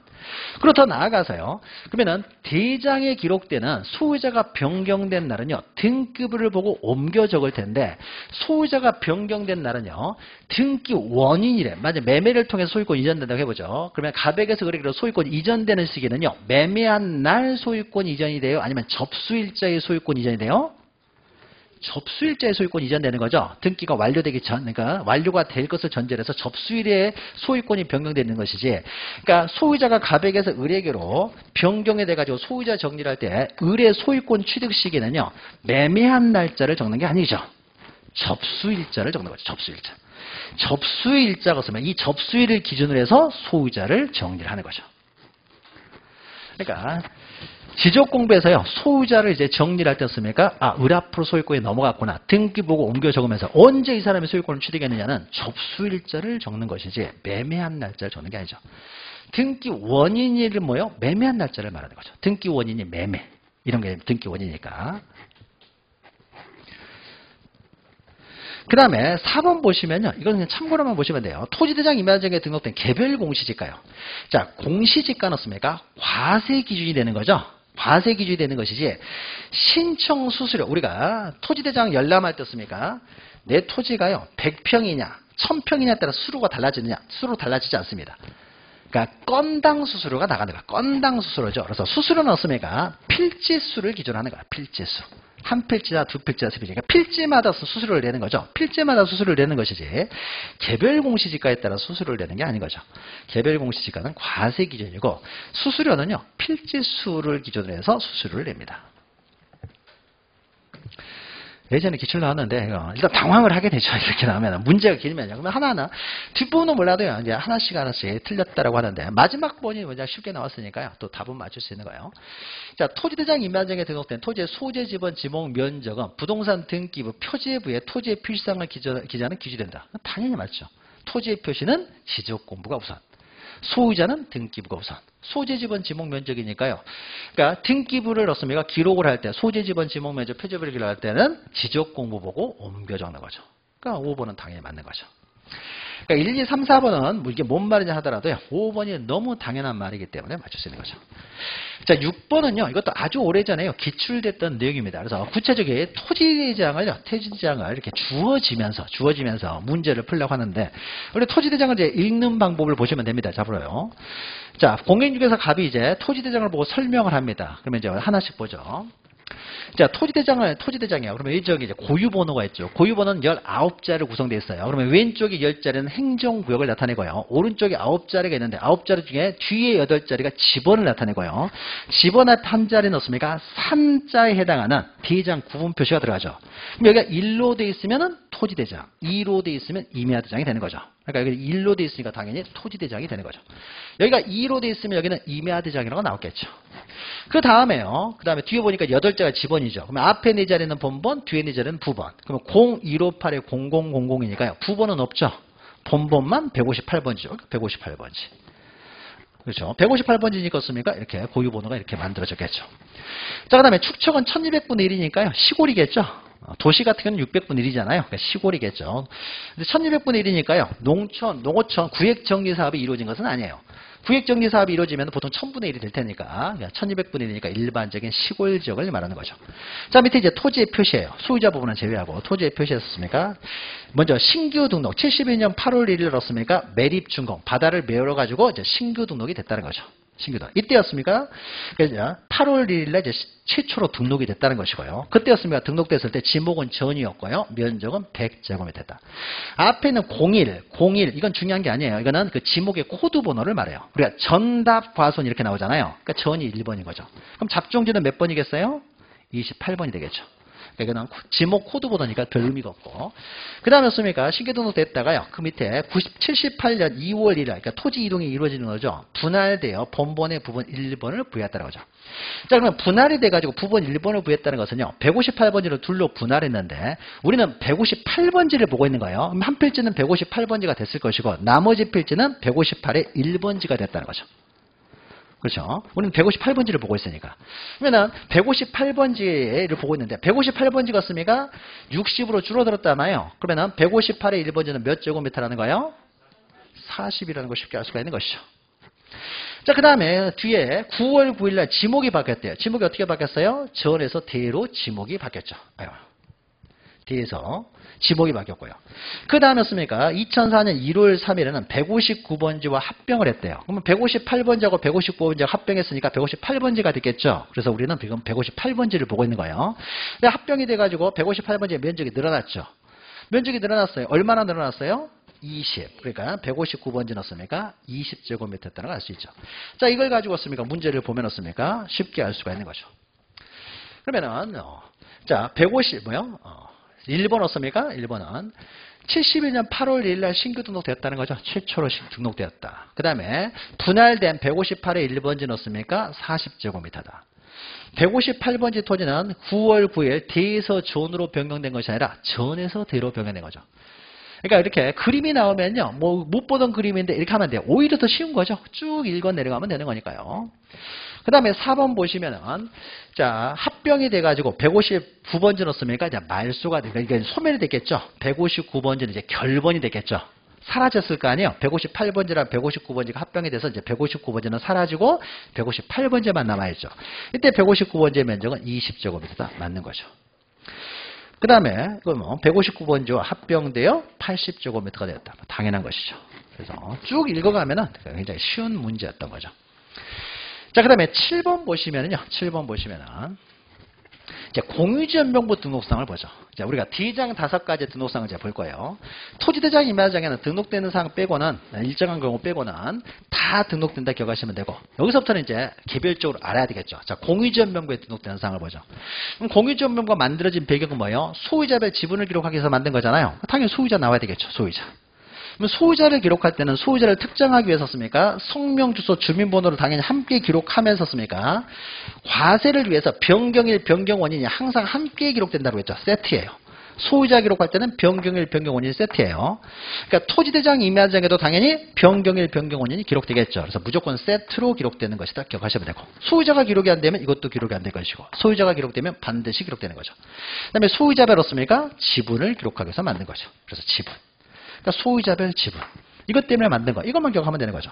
그리고 더 나아가서요. 그러면은 대장에 기록되는 소유자가 변경된 날은요. 등기부를 보고 옮겨 적을 텐데 소유자가 변경된 날은요. 등기 원인이래. 만약 매매를 통해서 소유권 이전된다고 해보죠. 그러면 가백에서 그래도 소유권 이전되는 시기는요. 매매한 날 소유권 이전이 돼요? 아니면 접수일자의 소유권 이전이 돼요? 접수일자의 소유권 이전되는 거죠. 등기가 완료되기 전, 그러니까 완료가 될 것을 전제로 해서 접수일에 소유권이 변경되는 것이지. 그러니까 소유자가 가백에서 을에게로 변경이 돼가지고 소유자 정리를 할 때 을의 소유권 취득 시기는요. 매매한 날짜를 적는 게 아니죠. 접수일자를 적는 거죠. 접수일자. 접수일자가 없으면 이 접수일을 기준으로 해서 소유자를 정리를 하는 거죠. 그러니까 지적공부에서요, 소유자를 이제 정리를 할 때 씁니까? 을 앞으로 소유권이 넘어갔구나. 등기 보고 옮겨 적으면서 언제 이 사람이 소유권을 취득했느냐는 접수일자를 적는 것이지 매매한 날짜를 적는 게 아니죠. 등기 원인이 뭐요? 매매한 날짜를 말하는 거죠. 등기 원인이 매매. 이런 게 등기 원인이니까. 그 다음에 4번 보시면요. 이건 그냥 참고로만 보시면 돼요. 토지대장 임야대장에 등록된 개별 공시지가요. 자, 공시지가 넣습니까? 과세 기준이 되는 거죠. 과세 기준이 되는 것이지 신청 수수료 우리가 토지대장 열람할 때 씁니까? 내 토지가요 100평이냐 1000평이냐에 따라 수로가 달라지느냐 수로 달라지지 않습니다. 그러니까 건당 수수료가 나가는 거야. 건당 수수료죠. 그래서 수수료는 없으니까 필지수를 기준으로 하는 거야. 필지수. 한 필지나 두 필지나 세 필지. 그러니까 필지마다 수수료를 내는 거죠. 필지마다 수수료를 내는 것이지 개별 공시지가에 따라 수수료를 내는 게 아닌 거죠. 개별 공시지가는 과세 기준이고 수수료는요. 필지수를 기준으로 해서 수수료를 냅니다. 예전에 기출 나왔는데 일단 당황을 하게 되죠. 이렇게 나오면 문제가 길면요. 그러면 하나하나 뒷부분은 몰라도요. 이제 하나씩 틀렸다라고 하는데 마지막 번이 먼저 쉽게 나왔으니까요. 또 답은 맞출 수 있는 거예요. 자, 토지대장 임야정에 등록된 토지의 소재 지번 지목 면적은 부동산 등기부 표제부의 토지의 필상을 기재하는 기준된다. 당연히 맞죠. 토지의 표시는 지적공부가 우선. 소유자는 등기부가 우선. 소재지번 지목 면적이니까요. 그러니까 등기부를 넣습니까? 기록을 할 때 소재지번 지목 면적 표제부를 기록할 때는 지적공부 보고 옮겨 적는 거죠. 그러니까 5번은 당연히 맞는 거죠. 그러니까 1, 2, 3, 4번은 이게 뭔 말이냐 하더라도요. 5번이 너무 당연한 말이기 때문에 맞출 수 있는 거죠. 자, 6번은요. 이것도 아주 오래전에요. 기출됐던 내용입니다. 그래서 구체적인 토지대장을 이렇게 주어지면서 문제를 풀려고 하는데 우리 토지대장을 이제 읽는 방법을 보시면 됩니다. 잡으러요. 자, 공행중개사 갑이 이제 토지대장을 보고 설명을 합니다. 그러면 이제 하나씩 보죠. 자, 토지대장이요. 그러면 왼쪽에 이제 고유번호가 있죠. 고유번호는 19자리로 구성되어 있어요. 그러면 왼쪽에 10자리는 행정구역을 나타내고요. 오른쪽에 9자리가 있는데 9자리 중에 뒤에 8자리가 지번을 나타내고요. 지번 앞에 한 자리 넣습니까? 산자에 해당하는 대장 구분 표시가 들어가죠. 그럼 여기가 1로 되어 있으면 토지대장, 2로 되어 있으면 임야대장이 되는 거죠. 그러니까 여기 1로 되어 있으니까 당연히 토지대장이 되는 거죠. 여기가 2로 되어 있으면 여기는 임야대장이라고 나왔겠죠. 그 다음에 뒤에 보니까 8자가 지번이죠. 그러면 앞에 4자리는 본번, 뒤에 4자리는 부번. 그러면 0158에 0000이니까요. 부번은 없죠. 본번만 158번지죠. 158번지. 그렇죠. 158번지니까 없습니까? 이렇게 고유번호가 이렇게 만들어졌겠죠. 자, 그 다음에 축척은 1200분의 1이니까요. 시골이겠죠. 도시 같은 경우는 600분의 1이잖아요. 그러니까 시골이겠죠. 근데 1200분의 1이니까요. 농촌, 구획정리 사업이 이루어진 것은 아니에요. 구획정리 사업이 이루어지면 보통 1000분의 1이 될 테니까 1200분의 1이니까 일반적인 시골 지역을 말하는 거죠. 자, 밑에 이제 토지의 표시예요. 소유자 부분은 제외하고 토지의 표시했었습니까? 먼저 신규 등록 72년 8월 1일 넣었습니까? 매립 준공 바다를 메우러 가지고 이제 신규 등록이 됐다는 거죠. 신규등 이때였습니까? 그래서 8월 1일날 이제 최초로 등록이 됐다는 것이고요. 그때였습니까? 등록됐을 때 지목은 전이었고요. 면적은 100제곱미터다. 앞에 있는 01 이건 중요한 게 아니에요. 이거는 그 지목의 코드 번호를 말해요. 우리가 전답 과손 이렇게 나오잖아요. 그러니까 전이 1번인 거죠. 그럼 잡종지는 몇 번이겠어요? 28번이 되겠죠. 이거는 지목 코드 번호니까 별 의미가 없고. 그 다음에 였습니까? 신규 등록됐다가요. 그 밑에 78년 2월 1일, 그러니까 토지 이동이 이루어지는 거죠. 분할되어 본번의 부분 1번을 부여했다는 거죠. 자, 그러면 분할이 돼가지고 부분 1번을 부여했다는 것은요. 158번지를 둘로 분할했는데 우리는 158번지를 보고 있는 거예요. 그럼 한 필지는 158번지가 됐을 것이고 나머지 필지는 158의 1번지가 됐다는 거죠. 그렇죠. 우리는 158번지를 보고 있으니까. 그러면 158번지를 보고 있는데 158번지가 있으니까 60으로 줄어들었다나요? 그러면 158의 1번지는 몇 제곱미터라는 거예요? 40이라는 걸 쉽게 알 수가 있는 것이죠. 자, 그 다음에 뒤에 9월 9일날 지목이 바뀌었대요. 지목이 어떻게 바뀌었어요? 전에서 대로 지목이 바뀌었죠. 뒤에서 지목이 바뀌었고요. 그 다음에 였습니까? 2004년 1월 3일에는 159번지와 합병을 했대요. 그러면 158번지하고 159번지가 합병했으니까 158번지가 됐겠죠. 그래서 우리는 지금 158번지를 보고 있는 거예요. 근데 합병이 돼가지고 158번지의 면적이 늘어났죠. 면적이 늘어났어요. 얼마나 늘어났어요? 20. 그러니까 159번지 넣었습니까? 20제곱미터였다는 걸 알 수 있죠. 자, 이걸 가지고 었습니까? 문제를 보면 었습니까? 쉽게 알 수가 있는 거죠. 그러면은 자, 150 뭐요? 1번 어떻습니까? 1번은 71년 8월 1일 날 신규 등록되었다는 거죠. 최초로 등록되었다. 그 다음에 분할된 158의 1번지 넣었습니까? 40제곱미터다. 158번지 토지는 9월 9일 대에서 전으로 변경된 것이 아니라 전에서 대로 변경된 거죠. 그러니까 이렇게 그림이 나오면요. 뭐 못 보던 그림인데 이렇게 하면 돼요. 오히려 더 쉬운 거죠. 쭉 읽어 내려가면 되는 거니까요. 그 다음에 4번 보시면은, 자, 합병이 돼가지고 159번지 넣었으니까 이제 말소가 되니까 이게 소멸이 됐겠죠. 159번지는 이제 결번이 됐겠죠. 사라졌을 거 아니에요. 158번지랑 159번지가 합병이 돼서 이제 159번지는 사라지고 158번지만 남아있죠. 이때 159번지의 면적은 20제곱미터다. 맞는 거죠. 그 다음에, 159번지와 합병되어 80제곱미터가 되었다. 당연한 것이죠. 그래서 쭉 읽어가면은 굉장히 쉬운 문제였던 거죠. 자, 그 다음에 7번 보시면은요. 7번 보시면은 이제 공유지연명부 등록상을 보죠. 자, 우리가 D장 5가지 등록상을 이제 볼 거예요. 토지대장 임야장에는 등록되는 사항 빼고는 일정한 경우 빼고는 다 등록된다 기억하시면 되고 여기서부터는 이제 개별적으로 알아야 되겠죠. 자, 공유지연명부에 등록되는 사항을 보죠. 그럼 공유지연명부가 만들어진 배경은 뭐예요? 소유자별 지분을 기록하기 위해서 만든 거잖아요. 당연히 소유자 나와야 되겠죠. 소유자. 그럼 소유자를 기록할 때는 소유자를 특정하기 위해서 씁니까? 성명, 주소, 주민번호를 당연히 함께 기록하면서 씁니까? 과세를 위해서 변경일, 변경 원인이 항상 함께 기록된다고 했죠. 세트예요. 소유자 기록할 때는 변경일, 변경 원인이 세트예요. 그러니까 토지대장 임야장에도 당연히 변경일, 변경 원인이 기록되겠죠. 그래서 무조건 세트로 기록되는 것이다. 기억하시면 되고 소유자가 기록이 안 되면 이것도 기록이 안 될 것이고 소유자가 기록되면 반드시 기록되는 거죠. 그 다음에 소유자별 어떻습니까? 지분을 기록하기 위해서 만든 거죠. 그래서 지분. 그러니까 소유자별 지분. 이것 때문에 만든 거. 이것만 기억하면 되는 거죠.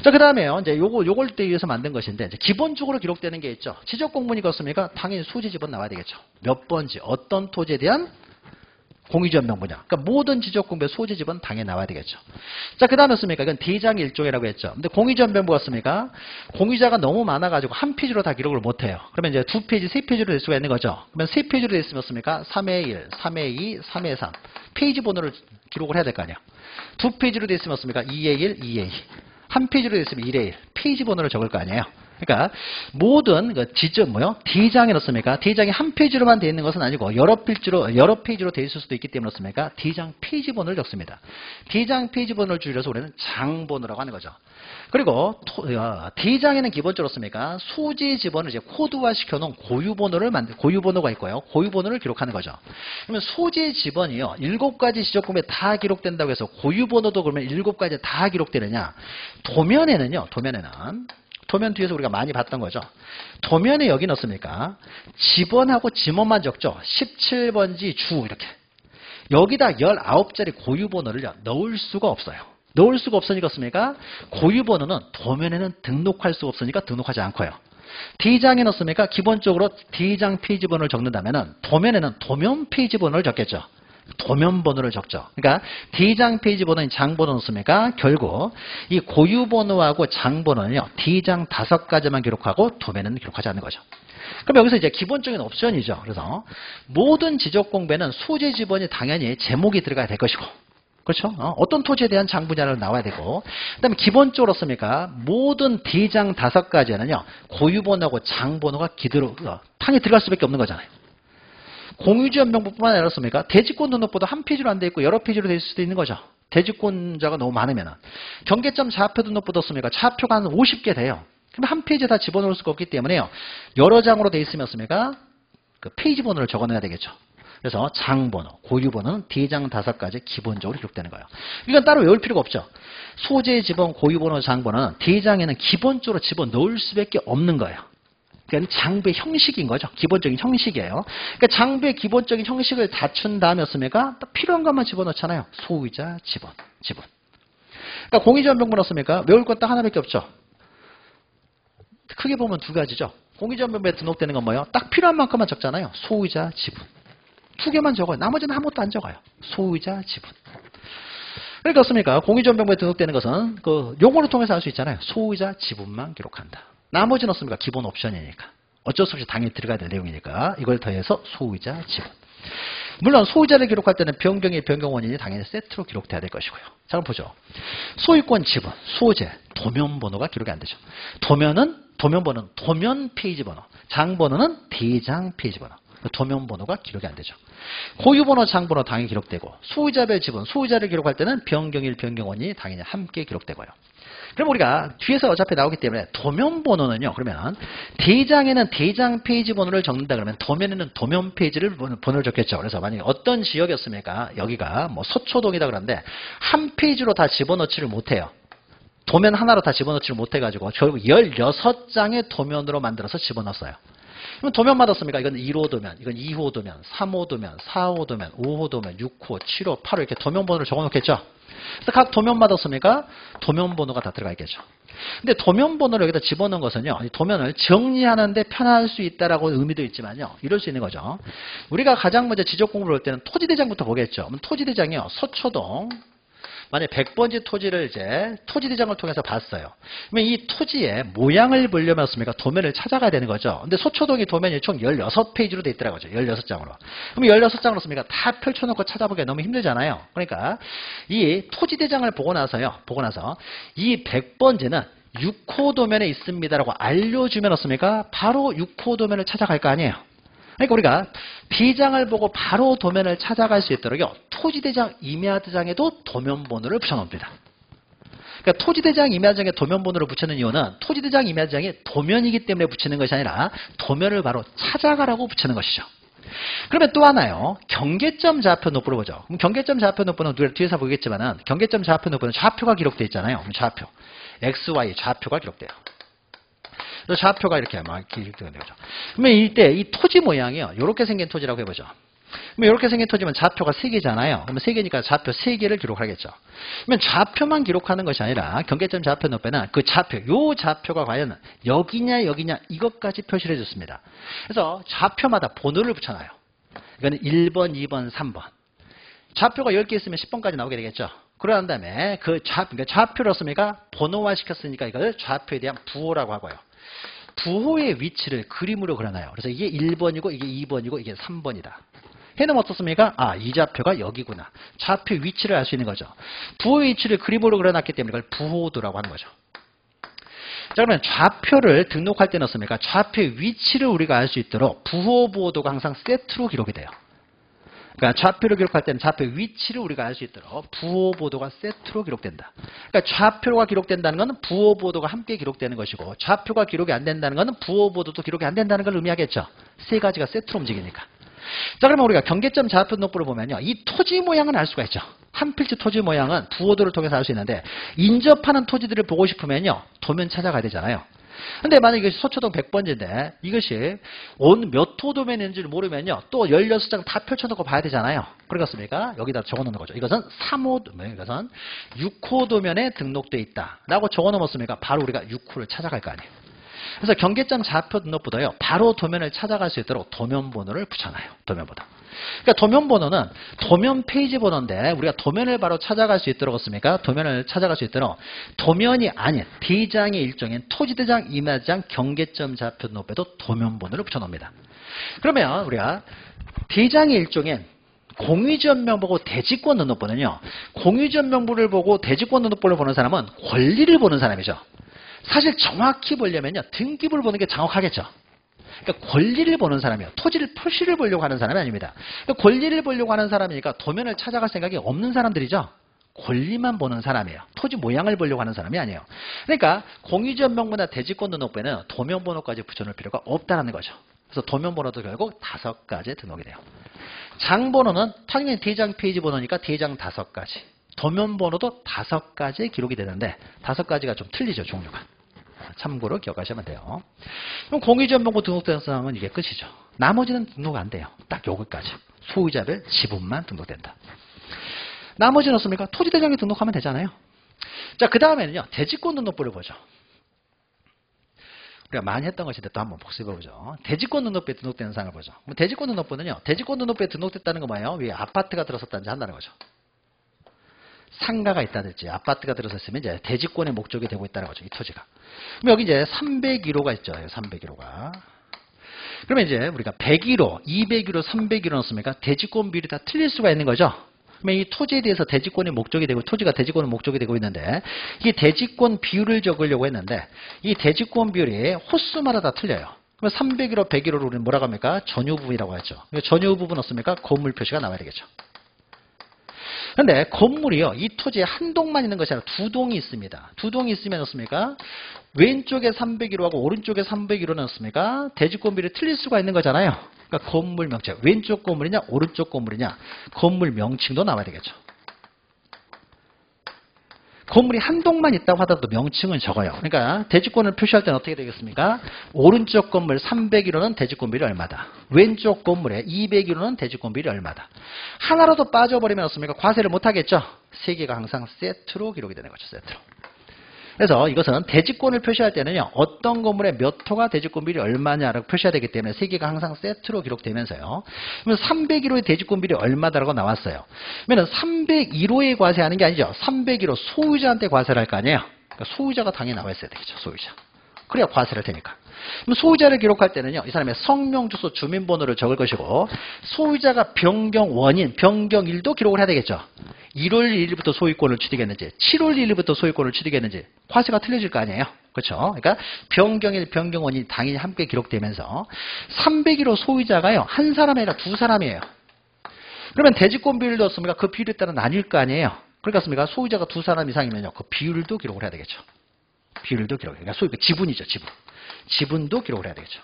자, 그 다음에요. 이제 요걸 때 위해서 만든 것인데, 이제 기본적으로 기록되는 게 있죠. 지적공문이 겠습니까? 당연히 소지 지분 나와야 되겠죠. 몇 번지, 어떤 토지에 대한 공유지연명부냐. 그러니까 모든 지적공부의 소지 지분 당연히 나와야 되겠죠. 자, 그 다음에 습니까? 이건 D장의 일종이라고 했죠. 근데 공유지연명부가 습니까? 공유자가 너무 많아가지고 한 페이지로 다 기록을 못해요. 그러면 이제 2페이지, 3페이지로 될 수가 있는 거죠. 그러면 3페이지로 돼 있으면 습니까? 3회 1, 3회 2, 3회 3. 페이지 번호를 기록을 해야 될 거 아니에요. 2페이지로 돼 있으면 습니까? 2회 1, 2회 2. 한 페이지로 돼 있으면 1회 1. 페이지 번호를 적을 거 아니에요. 그러니까 모든 그 지적 D장에 넣습니까? D장이 한 페이지로만 되어 있는 것은 아니고 여러 페이지로 되어 있을 수도 있기 때문에 넣습니까? D장 페이지 번호를 적습니다. D장 페이지 번호를 줄여서 우리는 장 번호라고 하는 거죠. 그리고 D장에는 기본적으로 씁니까? 소지 지번을 이제 코드화 시켜놓은 고유번호가 있고요. 고유번호를 기록하는 거죠. 그러면 소지 지번이요. 7가지 지적공부에 다 기록된다고 해서 고유번호도 그러면 7가지 다 기록되느냐? 도면 뒤에서 우리가 많이 봤던 거죠. 도면에 여기 넣습니까? 지번하고 지번만 적죠. 17번지 주 이렇게. 여기다 19자리 고유번호를 넣을 수가 없어요. 넣을 수가 없으니까 씁니까? 고유번호는 도면에는 등록할 수가 없으니까 등록하지 않고요. D장에 넣습니까? 기본적으로 D장 페이지 번호를 적는다면은 도면에는 도면 페이지 번호를 적겠죠. 도면 번호를 적죠. 그러니까 D장 페이지 번호인 장 번호 넣습니까? 결국 이 고유 번호하고 장 번호는요. D장 5가지만 기록하고 도면은 기록하지 않는 거죠. 그럼 여기서 이제 기본적인 옵션이죠. 그래서 모든 지적 공부에는 소재 지번이 당연히 제목이 들어가야 될 것이고, 그렇죠? 어떤 토지에 대한 장 분야를 나와야 되고, 그다음에 기본적으로 씁니까? 모든 D장 5가지에는요. 고유 번호하고 장 번호가 탕에 들어갈 수밖에 없는 거잖아요. 공유지연명부뿐만 아니라 습니까? 대지권 등록보다 한 페이지로 안 돼 있고 여러 페이지로 돼 있을 수도 있는 거죠. 대지권자가 너무 많으면 경계점 좌표 등록보다 습니까? 좌표가 한 50개 돼요. 그럼 한 페이지에 다 집어넣을 수가 없기 때문에요. 여러 장으로 돼 있으면 습니까? 그 페이지 번호를 적어놔야 되겠죠. 그래서 장번호, 고유번호는 D장 5가지 기본적으로 기록되는 거예요. 이건 따로 외울 필요가 없죠. 소재 지번, 고유번호, 장번호는 D장에는 기본적으로 집어넣을 수밖에 없는 거예요. 그러니까 장부의 형식인 거죠. 기본적인 형식이에요. 그러니까 장부의 기본적인 형식을 갖춘 다음에 습니까? 딱 필요한 것만 집어넣잖아요. 소유자, 지분. 그러니까 공유지연명부 넣습니까? 외울 것 딱 하나밖에 없죠. 크게 보면 2가지죠. 공유지연명부에 등록되는 건 뭐예요? 딱 필요한 만큼만 적잖아요. 소유자, 지분. 2개만 적어요. 나머지는 아무것도 안 적어요. 소유자, 지분. 그러니까 어떻습니까? 공유지연명부에 등록되는 것은 그 용어를 통해서 알 수 있잖아요. 소유자, 지분만 기록한다. 나머지는 없습니까? 기본 옵션이니까. 어쩔 수 없이 당연히 들어가야 될 내용이니까 이걸 더해서 소유자, 지분. 물론 소유자를 기록할 때는 변경일, 변경 원인이 당연히 세트로 기록돼야 될 것이고요. 자, 그럼 보죠. 소유권, 지분, 소재, 도면 번호가 기록이 안 되죠. 도면 번호는 도면 페이지 번호, 장 번호는 D장 페이지 번호. 도면 번호가 기록이 안 되죠. 고유번호, 장번호 당연히 기록되고 소유자별 지분, 소유자를 기록할 때는 변경일, 변경 원인이 당연히 함께 기록되고요. 그럼 우리가 뒤에서 어차피 나오기 때문에 도면 번호는요. 그러면 D장에는 D장 페이지 번호를 적는다 그러면 도면에는 도면 페이지를 번호를 적겠죠. 그래서 만약에 어떤 지역이었습니까? 여기가 뭐 서초동이다 그러는데 한 페이지로 다 집어넣지를 못해요. 도면 하나로 다 집어넣지를 못해가지고 결국 16장의 도면으로 만들어서 집어넣었어요. 그럼 도면마다 씁니까? 이건 1호 도면, 이건 2호 도면, 3호 도면, 4호 도면, 5호 도면, 6호, 7호, 8호 이렇게 도면 번호를 적어놓겠죠. 그래서 각 도면마다 씁니까? 도면 번호가 다 들어가 있겠죠. 근데 도면 번호를 여기다 집어넣은 것은요, 이 도면을 정리하는데 편할 수 있다라고 의미도 있지만요, 이럴 수 있는 거죠. 우리가 가장 먼저 지적 공부를 할 때는 토지대장부터 보겠죠. 그럼 토지대장이요, 서초동. 만약에 100번지 토지를 이제 토지대장을 통해서 봤어요. 그러면 이 토지의 모양을 보려면 어떻습니까? 도면을 찾아가야 되는 거죠. 근데 소초동이 도면이 총 16페이지로 돼 있더라고요. 16장으로. 그럼 16장으로 씁니까? 다 펼쳐놓고 찾아보기가 너무 힘들잖아요. 그러니까 이 토지대장을 보고 나서 이 100번지는 6호 도면에 있습니다라고 알려주면 어떻습니까? 바로 6호 도면을 찾아갈 거 아니에요. 그러니까 우리가 비장을 보고 바로 도면을 찾아갈 수 있도록요. 토지대장, 임야대장에도 도면번호를 붙여놓습니다. 그러니까 토지대장, 임야대장에 도면번호를 붙이는 이유는 토지대장, 임야대장이 도면이기 때문에 붙이는 것이 아니라 도면을 바로 찾아가라고 붙이는 것이죠. 그러면 또 하나요. 경계점 좌표 높이를 보죠. 그럼 경계점 좌표 높이는 우리가 뒤에서 보겠지만은 경계점 좌표 높이는 좌표가 기록되어 있잖아요. 좌표. X, Y 좌표가 기록돼요. 그래서 좌표가 이렇게 막 기록되는 거죠. 그러면 이때 이 토지 모양이요. 이렇게 생긴 토지라고 해보죠. 그러면 이렇게 생긴 토지면 좌표가 3개잖아요. 그러면 3개니까 좌표 3개를 기록하겠죠. 그러면 좌표만 기록하는 것이 아니라 경계점 좌표 높이는 그 좌표, 요 좌표가 과연 여기냐 이것까지 표시를 해줬습니다. 그래서 좌표마다 번호를 붙여놔요. 이거는 1번, 2번, 3번. 좌표가 10개 있으면 10번까지 나오게 되겠죠. 그러한 다음에 그 그러니까 좌표로 씁니까? 번호화 시켰으니까 이걸 좌표에 대한 부호라고 하고요. 부호의 위치를 그림으로 그려놔요. 그래서 이게 1번이고 이게 2번이고 이게 3번이다. 해놓으면 어떻습니까? 아, 이 좌표가 여기구나. 좌표 위치를 알 수 있는 거죠. 부호의 위치를 그림으로 그려놨기 때문에 이걸 부호도라고 하는 거죠. 자, 그러면 좌표를 등록할 때는 어떻습니까? 좌표의 위치를 우리가 알 수 있도록 부호, 부호도가 항상 세트로 기록이 돼요. 그러니까 좌표를 기록할 때는 좌표 위치를 우리가 알 수 있도록 부호, 보도가 세트로 기록된다. 그러니까 좌표가 기록된다는 것은 부호, 보도가 함께 기록되는 것이고 좌표가 기록이 안 된다는 것은 부호, 보도도 기록이 안 된다는 걸 의미하겠죠. 세 가지가 세트로 움직이니까. 자, 그러면 우리가 경계점 좌표 높이를 보면요. 이 토지 모양은 알 수가 있죠. 한 필지 토지 모양은 부호도를 통해서 알 수 있는데 인접하는 토지들을 보고 싶으면요. 도면 찾아가야 되잖아요. 근데 만약에 이것이 소초동 100번지인데 이것이 몇 호 도면인지를 모르면요. 또 16장 다 펼쳐놓고 봐야 되잖아요. 그렇습니까? 여기다 적어놓는 거죠. 이것은 3호 도면, 이것은 6호 도면에 등록되어 있다. 라고 적어놓았으니까 바로 우리가 6호를 찾아갈 거 아니에요. 그래서 경계점 좌표 등록보다요. 바로 도면을 찾아갈 수 있도록 도면번호를 붙여놔요. 도면번호. 그러니까 도면번호는 도면 페이지 번호인데 우리가 도면을 바로 찾아갈 수 있도록 했습니까? 도면을 찾아갈 수 있도록 도면이 아닌 대장의 일종인 토지대장, 임야대장, 경계점 좌표 등록에도 도면번호를 붙여놓습니다. 그러면 우리가 대장의 일종인 공유지연명 보고 대지권 등록번호는요. 공유지연명부를 보고 대지권 등록번호를 보는 사람은 권리를 보는 사람이죠. 사실 정확히 보려면요. 등기부를 보는 게 정확하겠죠. 그러니까 권리를 보는 사람이에요. 토지를 표시를 보려고 하는 사람이 아닙니다. 그러니까 권리를 보려고 하는 사람이니까 도면을 찾아갈 생각이 없는 사람들이죠. 권리만 보는 사람이에요. 토지 모양을 보려고 하는 사람이 아니에요. 그러니까 공유지연명부나 대지권 등록부에는 도면번호까지 붙여놓을 필요가 없다는 거죠. 그래서 도면번호도 결국 5가지 등록이 돼요. 장번호는 당연히 대장 페이지 번호니까 대장 5가지. 도면번호도 5가지 기록이 되는데 5가지가 좀 틀리죠. 종류가. 참고로 기억하시면 돼요. 그럼 공유지연명부 등록된 사항은 이게 끝이죠. 나머지는 등록 안 돼요. 딱 여기까지. 소유자별 지분만 등록된다. 나머지는 어떻습니까? 토지대장에 등록하면 되잖아요. 자, 그 다음에는요. 대지권 등록부를 보죠. 우리가 많이 했던 것인데 또 한번 복습해보죠. 대지권 등록부에 등록되는 사항을 보죠. 대지권 등록부는요. 대지권 등록부에 등록됐다는 거 뭐예요? 위에 아파트가 들어섰다는지 한다는 거죠. 상가가 있다든지 아파트가 들어섰으면 이제 대지권의 목적이 되고 있다는 거죠. 이 토지가. 그럼 여기 이제 301호가 있죠. 301호가. 그러면 이제 우리가 101호, 201호, 301호 넣었습니까? 대지권 비율이 다 틀릴 수가 있는 거죠. 그러면 이 토지에 대해서 대지권의 목적이 되고 토지가 대지권의 목적이 되고 있는데 이 대지권 비율을 적으려고 했는데 이 대지권 비율이 호수마다 다 틀려요. 그럼 301호, 101호를 우리는 뭐라고 합니까? 전유 부분이라고 하죠. 전유 부분 없습니까? 건물 표시가 나와야 되겠죠. 그런데 건물이요. 이 토지에 한 동만 있는 것이 아니라 두 동이 있습니다. 두 동이 있으면 어떻습니까? 왼쪽에 301호하고 오른쪽에 301호는 어떻습니까? 대지권 비율이 틀릴 수가 있는 거잖아요. 그러니까 건물 명칭. 왼쪽 건물이냐 오른쪽 건물이냐 건물 명칭도 나와야 되겠죠. 건물이 한 동만 있다고 하더라도 명칭은 적어요. 그러니까 대지권을 표시할 때는 어떻게 되겠습니까? 오른쪽 건물 301호는 대지권 비율이 얼마다. 왼쪽 건물에 201호는 대지권 비율이 얼마다. 하나라도 빠져버리면 어떻습니까? 과세를 못하겠죠. 세 개가 항상 세트로 기록이 되는 거죠. 세트로. 그래서 이것은 대지권을 표시할 때는요. 어떤 건물의 몇 호가 대지권 비율이 얼마냐라고 표시해야 되기 때문에 세 개가 항상 세트로 기록되면서요. 그러면 301호의 대지권 비율이 얼마다라고 나왔어요. 그러면 301호에 과세하는 게 아니죠. 301호 소유자한테 과세를 할 거 아니에요. 그러니까 소유자가 당연히 나와 있어야 되겠죠. 소유자. 그래야 과세를 할 테니까. 그럼 소유자를 기록할 때는요. 이 사람의 성명, 주소, 주민번호를 적을 것이고 소유자가 변경 원인, 변경일도 기록을 해야 되겠죠. 1월 1일부터 소유권을 취득했는지 7월 1일부터 소유권을 취득했는지 과세가 틀려질 거 아니에요. 그렇죠? 그러니까 변경일, 변경 원인이 당연히 함께 기록되면서 301호 소유자가요. 한 사람이 아니라 두 사람이에요. 그러면 대지권 비율도 없습니까? 그 비율에 따라 나뉠 거 아니에요. 그러니까 소유자가 두 사람 이상이면요. 그 비율도 기록을 해야 되겠죠. 비율도 기록해요. 그러니까 소유, 지분이죠. 지분. 지분도 기록을 해야 되겠죠.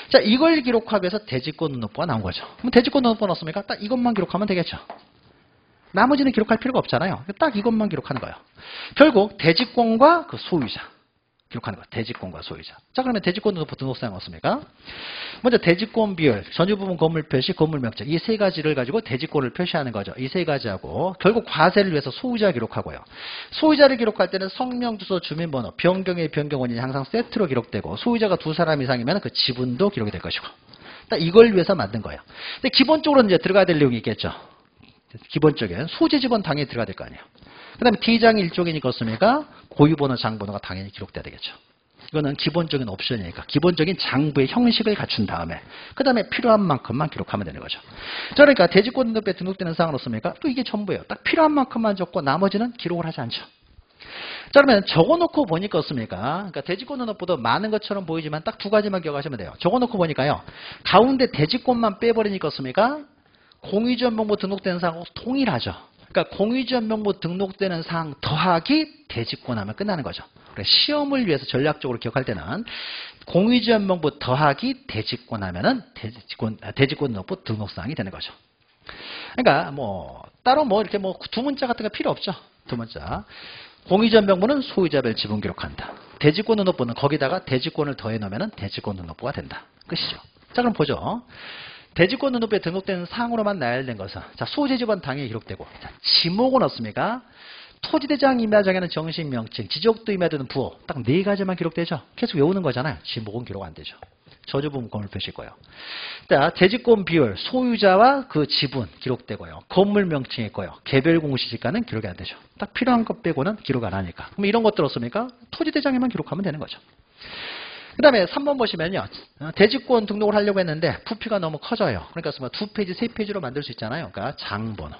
자, 이걸 기록하기 위해서 대지권 등록부가 나온 거죠. 그럼 대지권 등록부 넣었습니까? 딱 이것만 기록하면 되겠죠. 나머지는 기록할 필요가 없잖아요. 딱 이것만 기록하는 거예요. 결국 대지권과 그 소유자 기록하는 거예요. 대지권과 소유자. 자, 그러면 대지권 등록부 등록사항은 없습니까? 먼저 대지권 비율, 전유부분 건물 표시, 건물 명칭 이 세 가지를 가지고 대지권을 표시하는 거죠. 이 세 가지하고 결국 과세를 위해서 소유자 기록하고요. 소유자를 기록할 때는 성명, 주소, 주민번호, 변경의 변경 원인이 항상 세트로 기록되고 소유자가 두 사람 이상이면 그 지분도 기록이 될 것이고 딱 이걸 위해서 만든 거예요. 근데 기본적으로 이제 들어가야 될 내용이 있겠죠. 기본적인 소재 지분 당연히 들어가야 될 거 아니에요. 그 다음에 T장이 일종이니까 없습니까? 고유번호, 장번호가 당연히 기록돼야 되겠죠. 이거는 기본적인 옵션이니까 기본적인 장부의 형식을 갖춘 다음에 그 다음에 필요한 만큼만 기록하면 되는 거죠. 자, 그러니까 대지권 등록부에 등록되는 사항은 없습니까? 또 이게 전부예요. 딱 필요한 만큼만 적고 나머지는 기록을 하지 않죠. 자, 그러면 적어놓고 보니까 없습니까? 그러니까 대지권 등록부도 많은 것처럼 보이지만 딱 두 가지만 기억하시면 돼요. 적어놓고 보니까요. 가운데 대지권만 빼버리니까 없습니까? 공유지원명부 등록되는 사항하고 동일하죠. 그러니까 공유지원명부 등록되는 사항 더하기 대지권 하면 끝나는 거죠. 그래서 시험을 위해서 전략적으로 기억할 때는 공유지원명부 더하기 대지권 하면은 대지권 등록부 등록사항이 되는 거죠. 그러니까 뭐 따로 뭐 이렇게 뭐 두 문자 같은 거 필요 없죠. 두 문자. 공유지원명부는 소유자별 지분 기록한다. 대지권 등록부는 거기다가 대지권을 더해 놓으면은 대지권 등록부가 된다. 끝이죠. 자, 그럼 보죠. 대지권 등록부에 등록되는 사항으로만 나열된 것은 자, 소재지번 당연히 기록되고 자, 지목은 없습니까? 토지대장 임야장에는 정식명칭, 지적도 임야되는 부호 딱 네 가지만 기록되죠. 계속 외우는 거잖아요. 지목은 기록 안 되죠. 저주부분 건물 표시일 거예요. 자, 대지권 비율, 소유자와 그 지분 기록되고요. 건물 명칭일 거예요. 개별 공시지가는 기록이 안 되죠. 딱 필요한 것 빼고는 기록 안 하니까. 그럼 이런 것들 없습니까? 토지대장에만 기록하면 되는 거죠. 그 다음에 3번 보시면요. 대지권 등록을 하려고 했는데 부피가 너무 커져요. 그러니까 두 페이지, 세 페이지로 만들 수 있잖아요. 그러니까 장번호.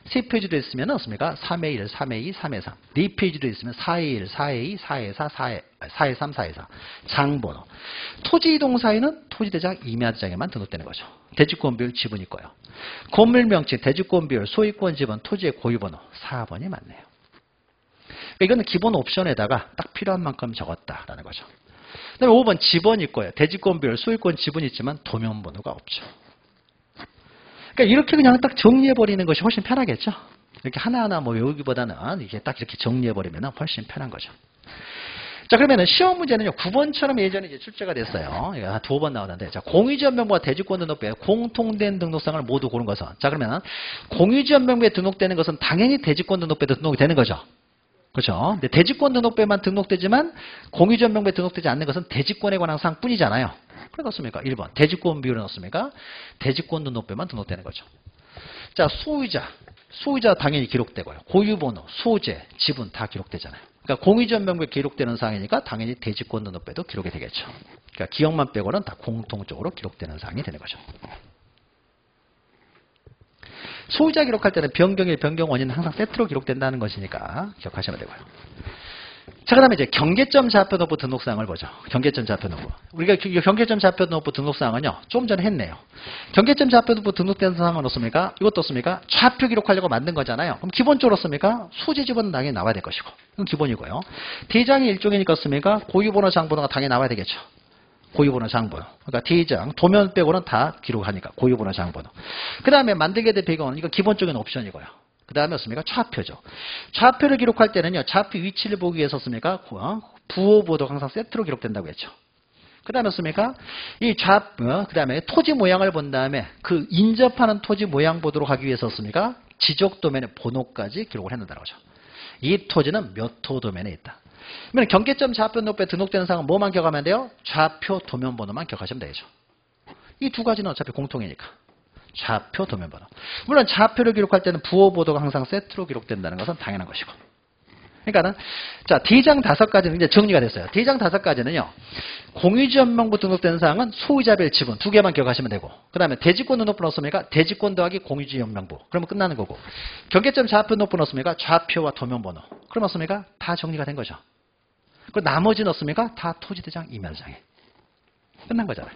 세 페이지도 있으면 어떻습니까? 3회 1, 3회 2, 3회 3. 네 페이지도 있으면 4회 1, 4회 2, 4회 4, 4회 3, 4회 4. 장번호. 토지 이동 사유는 토지대장 임야장에만 등록되는 거죠. 대지권 비율 지분일 거예요. 건물 명칭, 대지권 비율, 소유권 지분, 토지의 고유번호. 4번이 맞네요. 그러니까 이거는 기본 옵션에다가 딱 필요한 만큼 적었다라는 거죠. 그 다음에 5번 지번일 거예요. 대지권 비율, 소유권 지분이 있지만 도면번호가 없죠. 그러니까 이렇게 그냥 딱 정리해버리는 것이 훨씬 편하겠죠. 이렇게 하나하나 뭐 외우기보다는 이게 딱 이렇게 정리해버리면 훨씬 편한 거죠. 자, 그러면은 시험 문제는요, 9번처럼 예전에 이제 출제가 됐어요. 이거 한 2번 나오는데, 자, 공유지원명부와 대지권 등록부에 공통된 등록상을 모두 고른 것은, 자, 그러면 공유지원명부에 등록되는 것은 당연히 대지권 등록부에도 등록이 되는 거죠. 그렇죠. 근데 대지권 등록부에만 등록되지만 공유지원명부에 등록되지 않는 것은 대지권에 관한 사항뿐이잖아요. 그렇습니까? 1번. 대지권 비율은 없습니까? 대지권 등록부에만 등록되는 거죠. 자, 소유자 당연히 기록되고요. 고유번호, 소재, 지분 다 기록되잖아요. 그러니까 공유지원명부에 기록되는 사항이니까 당연히 대지권 등록부에도 기록이 되겠죠. 그러니까 기억만 빼고는 다 공통적으로 기록되는 사항이 되는 거죠. 소유자 기록할 때는 변경일, 변경 원인은 항상 세트로 기록된다는 것이니까 기억하시면 되고요. 자, 그 다음에 이제 경계점 좌표등록부 등록사항을 보죠. 경계점 좌표등록부. 우리가 경계점 좌표등록부 등록사항은요, 조금 전에 했네요. 경계점 좌표등록부 등록된 사항은 없습니까? 이것도 없습니까? 좌표 기록하려고 만든 거잖아요. 그럼 기본적으로 없습니까? 소재 지분은 당연히 나와야 될 것이고. 이건 기본이고요. 대장이 일종이니까 없습니까? 고유번호, 장번호가 당연히 나와야 되겠죠. 고유번호, 장번호. 그러니까 D장, 도면 빼고는 다 기록하니까 고유번호, 장번호. 그 다음에 만들게 된 배경은 이거 기본적인 옵션이고요. 그 다음에 없습니까? 좌표죠. 좌표를 기록할 때는요, 좌표 위치를 보기 위해서 없습니까? 부호보도가 항상 세트로 기록된다고 했죠. 그 다음에 없습니까? 그 다음에 토지 모양을 본 다음에 그 인접하는 토지 모양 보도록 하기 위해서 없습니까? 지적 도면의 번호까지 기록을 해놓는다는 거죠. 이 토지는 몇 호 도면에 있다. 그러면 경계점 좌표 등록부에 등록되는 사항은 뭐만 기억하면 돼요? 좌표 도면 번호만 기억하시면 되죠. 이 두 가지는 어차피 공통이니까. 좌표 도면 번호. 물론 좌표를 기록할 때는 부호 보도가 항상 세트로 기록된다는 것은 당연한 것이고. 그러니까는 자 D장 5가지는 이제 정리가 됐어요. D장 5가지는요. 공유지원명부 등록되는 사항은 소유자별 지분 2개만 기억하시면 되고, 그 다음에 대지권 등록부 넣었습니까? 대지권 더하기 공유지원명부. 그러면 끝나는 거고, 경계점 좌표 등록부 넣었습니까? 좌표와 도면번호. 그럼 넣었습니까? 다 정리가 된 거죠. 그 나머지 넣었습니까? 다 토지대장 임야대장에 끝난 거잖아요.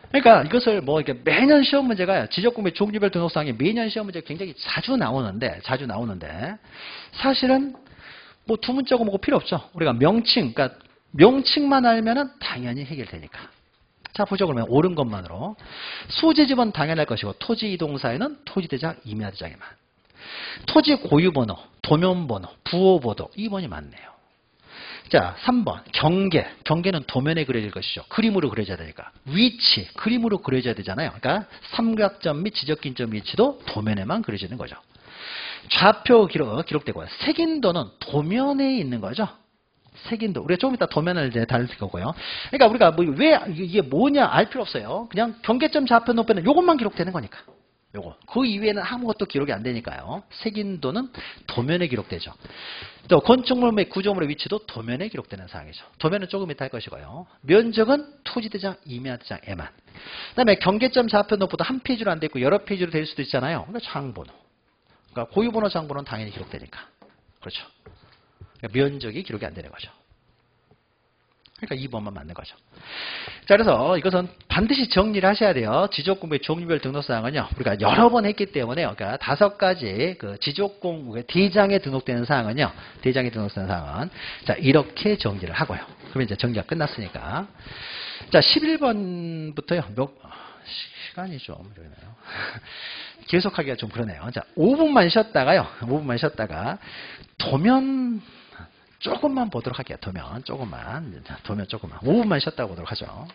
그러니까 이것을 뭐 이렇게 매년 시험 문제가 지적공개 종류별 등록사항이 매년 시험 문제가 굉장히 자주 나오는데 사실은 뭐 두 문자고 뭐고 필요 없죠. 우리가 명칭, 그러니까 명칭만 알면은 당연히 해결되니까. 자, 보죠. 그러면 옳은 것만으로. 소재 지번 당연할 것이고, 토지 이동사에는 토지대장, 임야대장에만. 토지 고유번호, 도면번호, 부호번호, 2번이 맞네요. 자, 3번. 경계. 경계는 도면에 그려질 것이죠. 그림으로 그려져야 되니까. 위치. 그림으로 그려져야 되잖아요. 그러니까 삼각점 및 지적기점 위치도 도면에만 그려지는 거죠. 좌표 기록되고요. 색인도는 도면에 있는 거죠. 색인도. 우리가 조금 이따 도면을 이제 다룰 거고요. 그러니까 우리가 뭐 왜 이게 뭐냐 알 필요 없어요. 그냥 경계점 좌표 높이는 요것만 기록되는 거니까. 요거. 그 이외에는 아무것도 기록이 안 되니까요. 색인도는 도면에 기록되죠. 또 건축물 및 구조물의 위치도 도면에 기록되는 사항이죠. 도면은 조금 이따 할 것이고요. 면적은 토지대장, 임야대장에만. 그다음에 경계점 좌표 높이도 한 페이지로 안 돼 있고 여러 페이지로 될 수도 있잖아요. 그러니까 장번호. 그러니까 고유번호, 장번호는 당연히 기록되니까. 그렇죠. 그러니까 면적이 기록이 안 되는 거죠. 그러니까 2번만 맞는 거죠. 자, 그래서 이것은 반드시 정리를 하셔야 돼요. 지적공부의 종류별 등록사항은요, 우리가 여러 번 했기 때문에, 그러니까 5가지 그 지적공부의 D장에 등록되는 사항은요, D장에 등록되는 사항은, 자, 이렇게 정리를 하고요. 그러면 이제 정리가 끝났으니까. 자, 11번부터요, 시간이 좀, 그러네요. 계속하기가 좀 그러네요. 자, 5분만 쉬었다가요, 5분만 쉬었다가, 도면, 조금만 보도록 할게요. 도면 조금만. 5분만 쉬었다 보도록 하죠.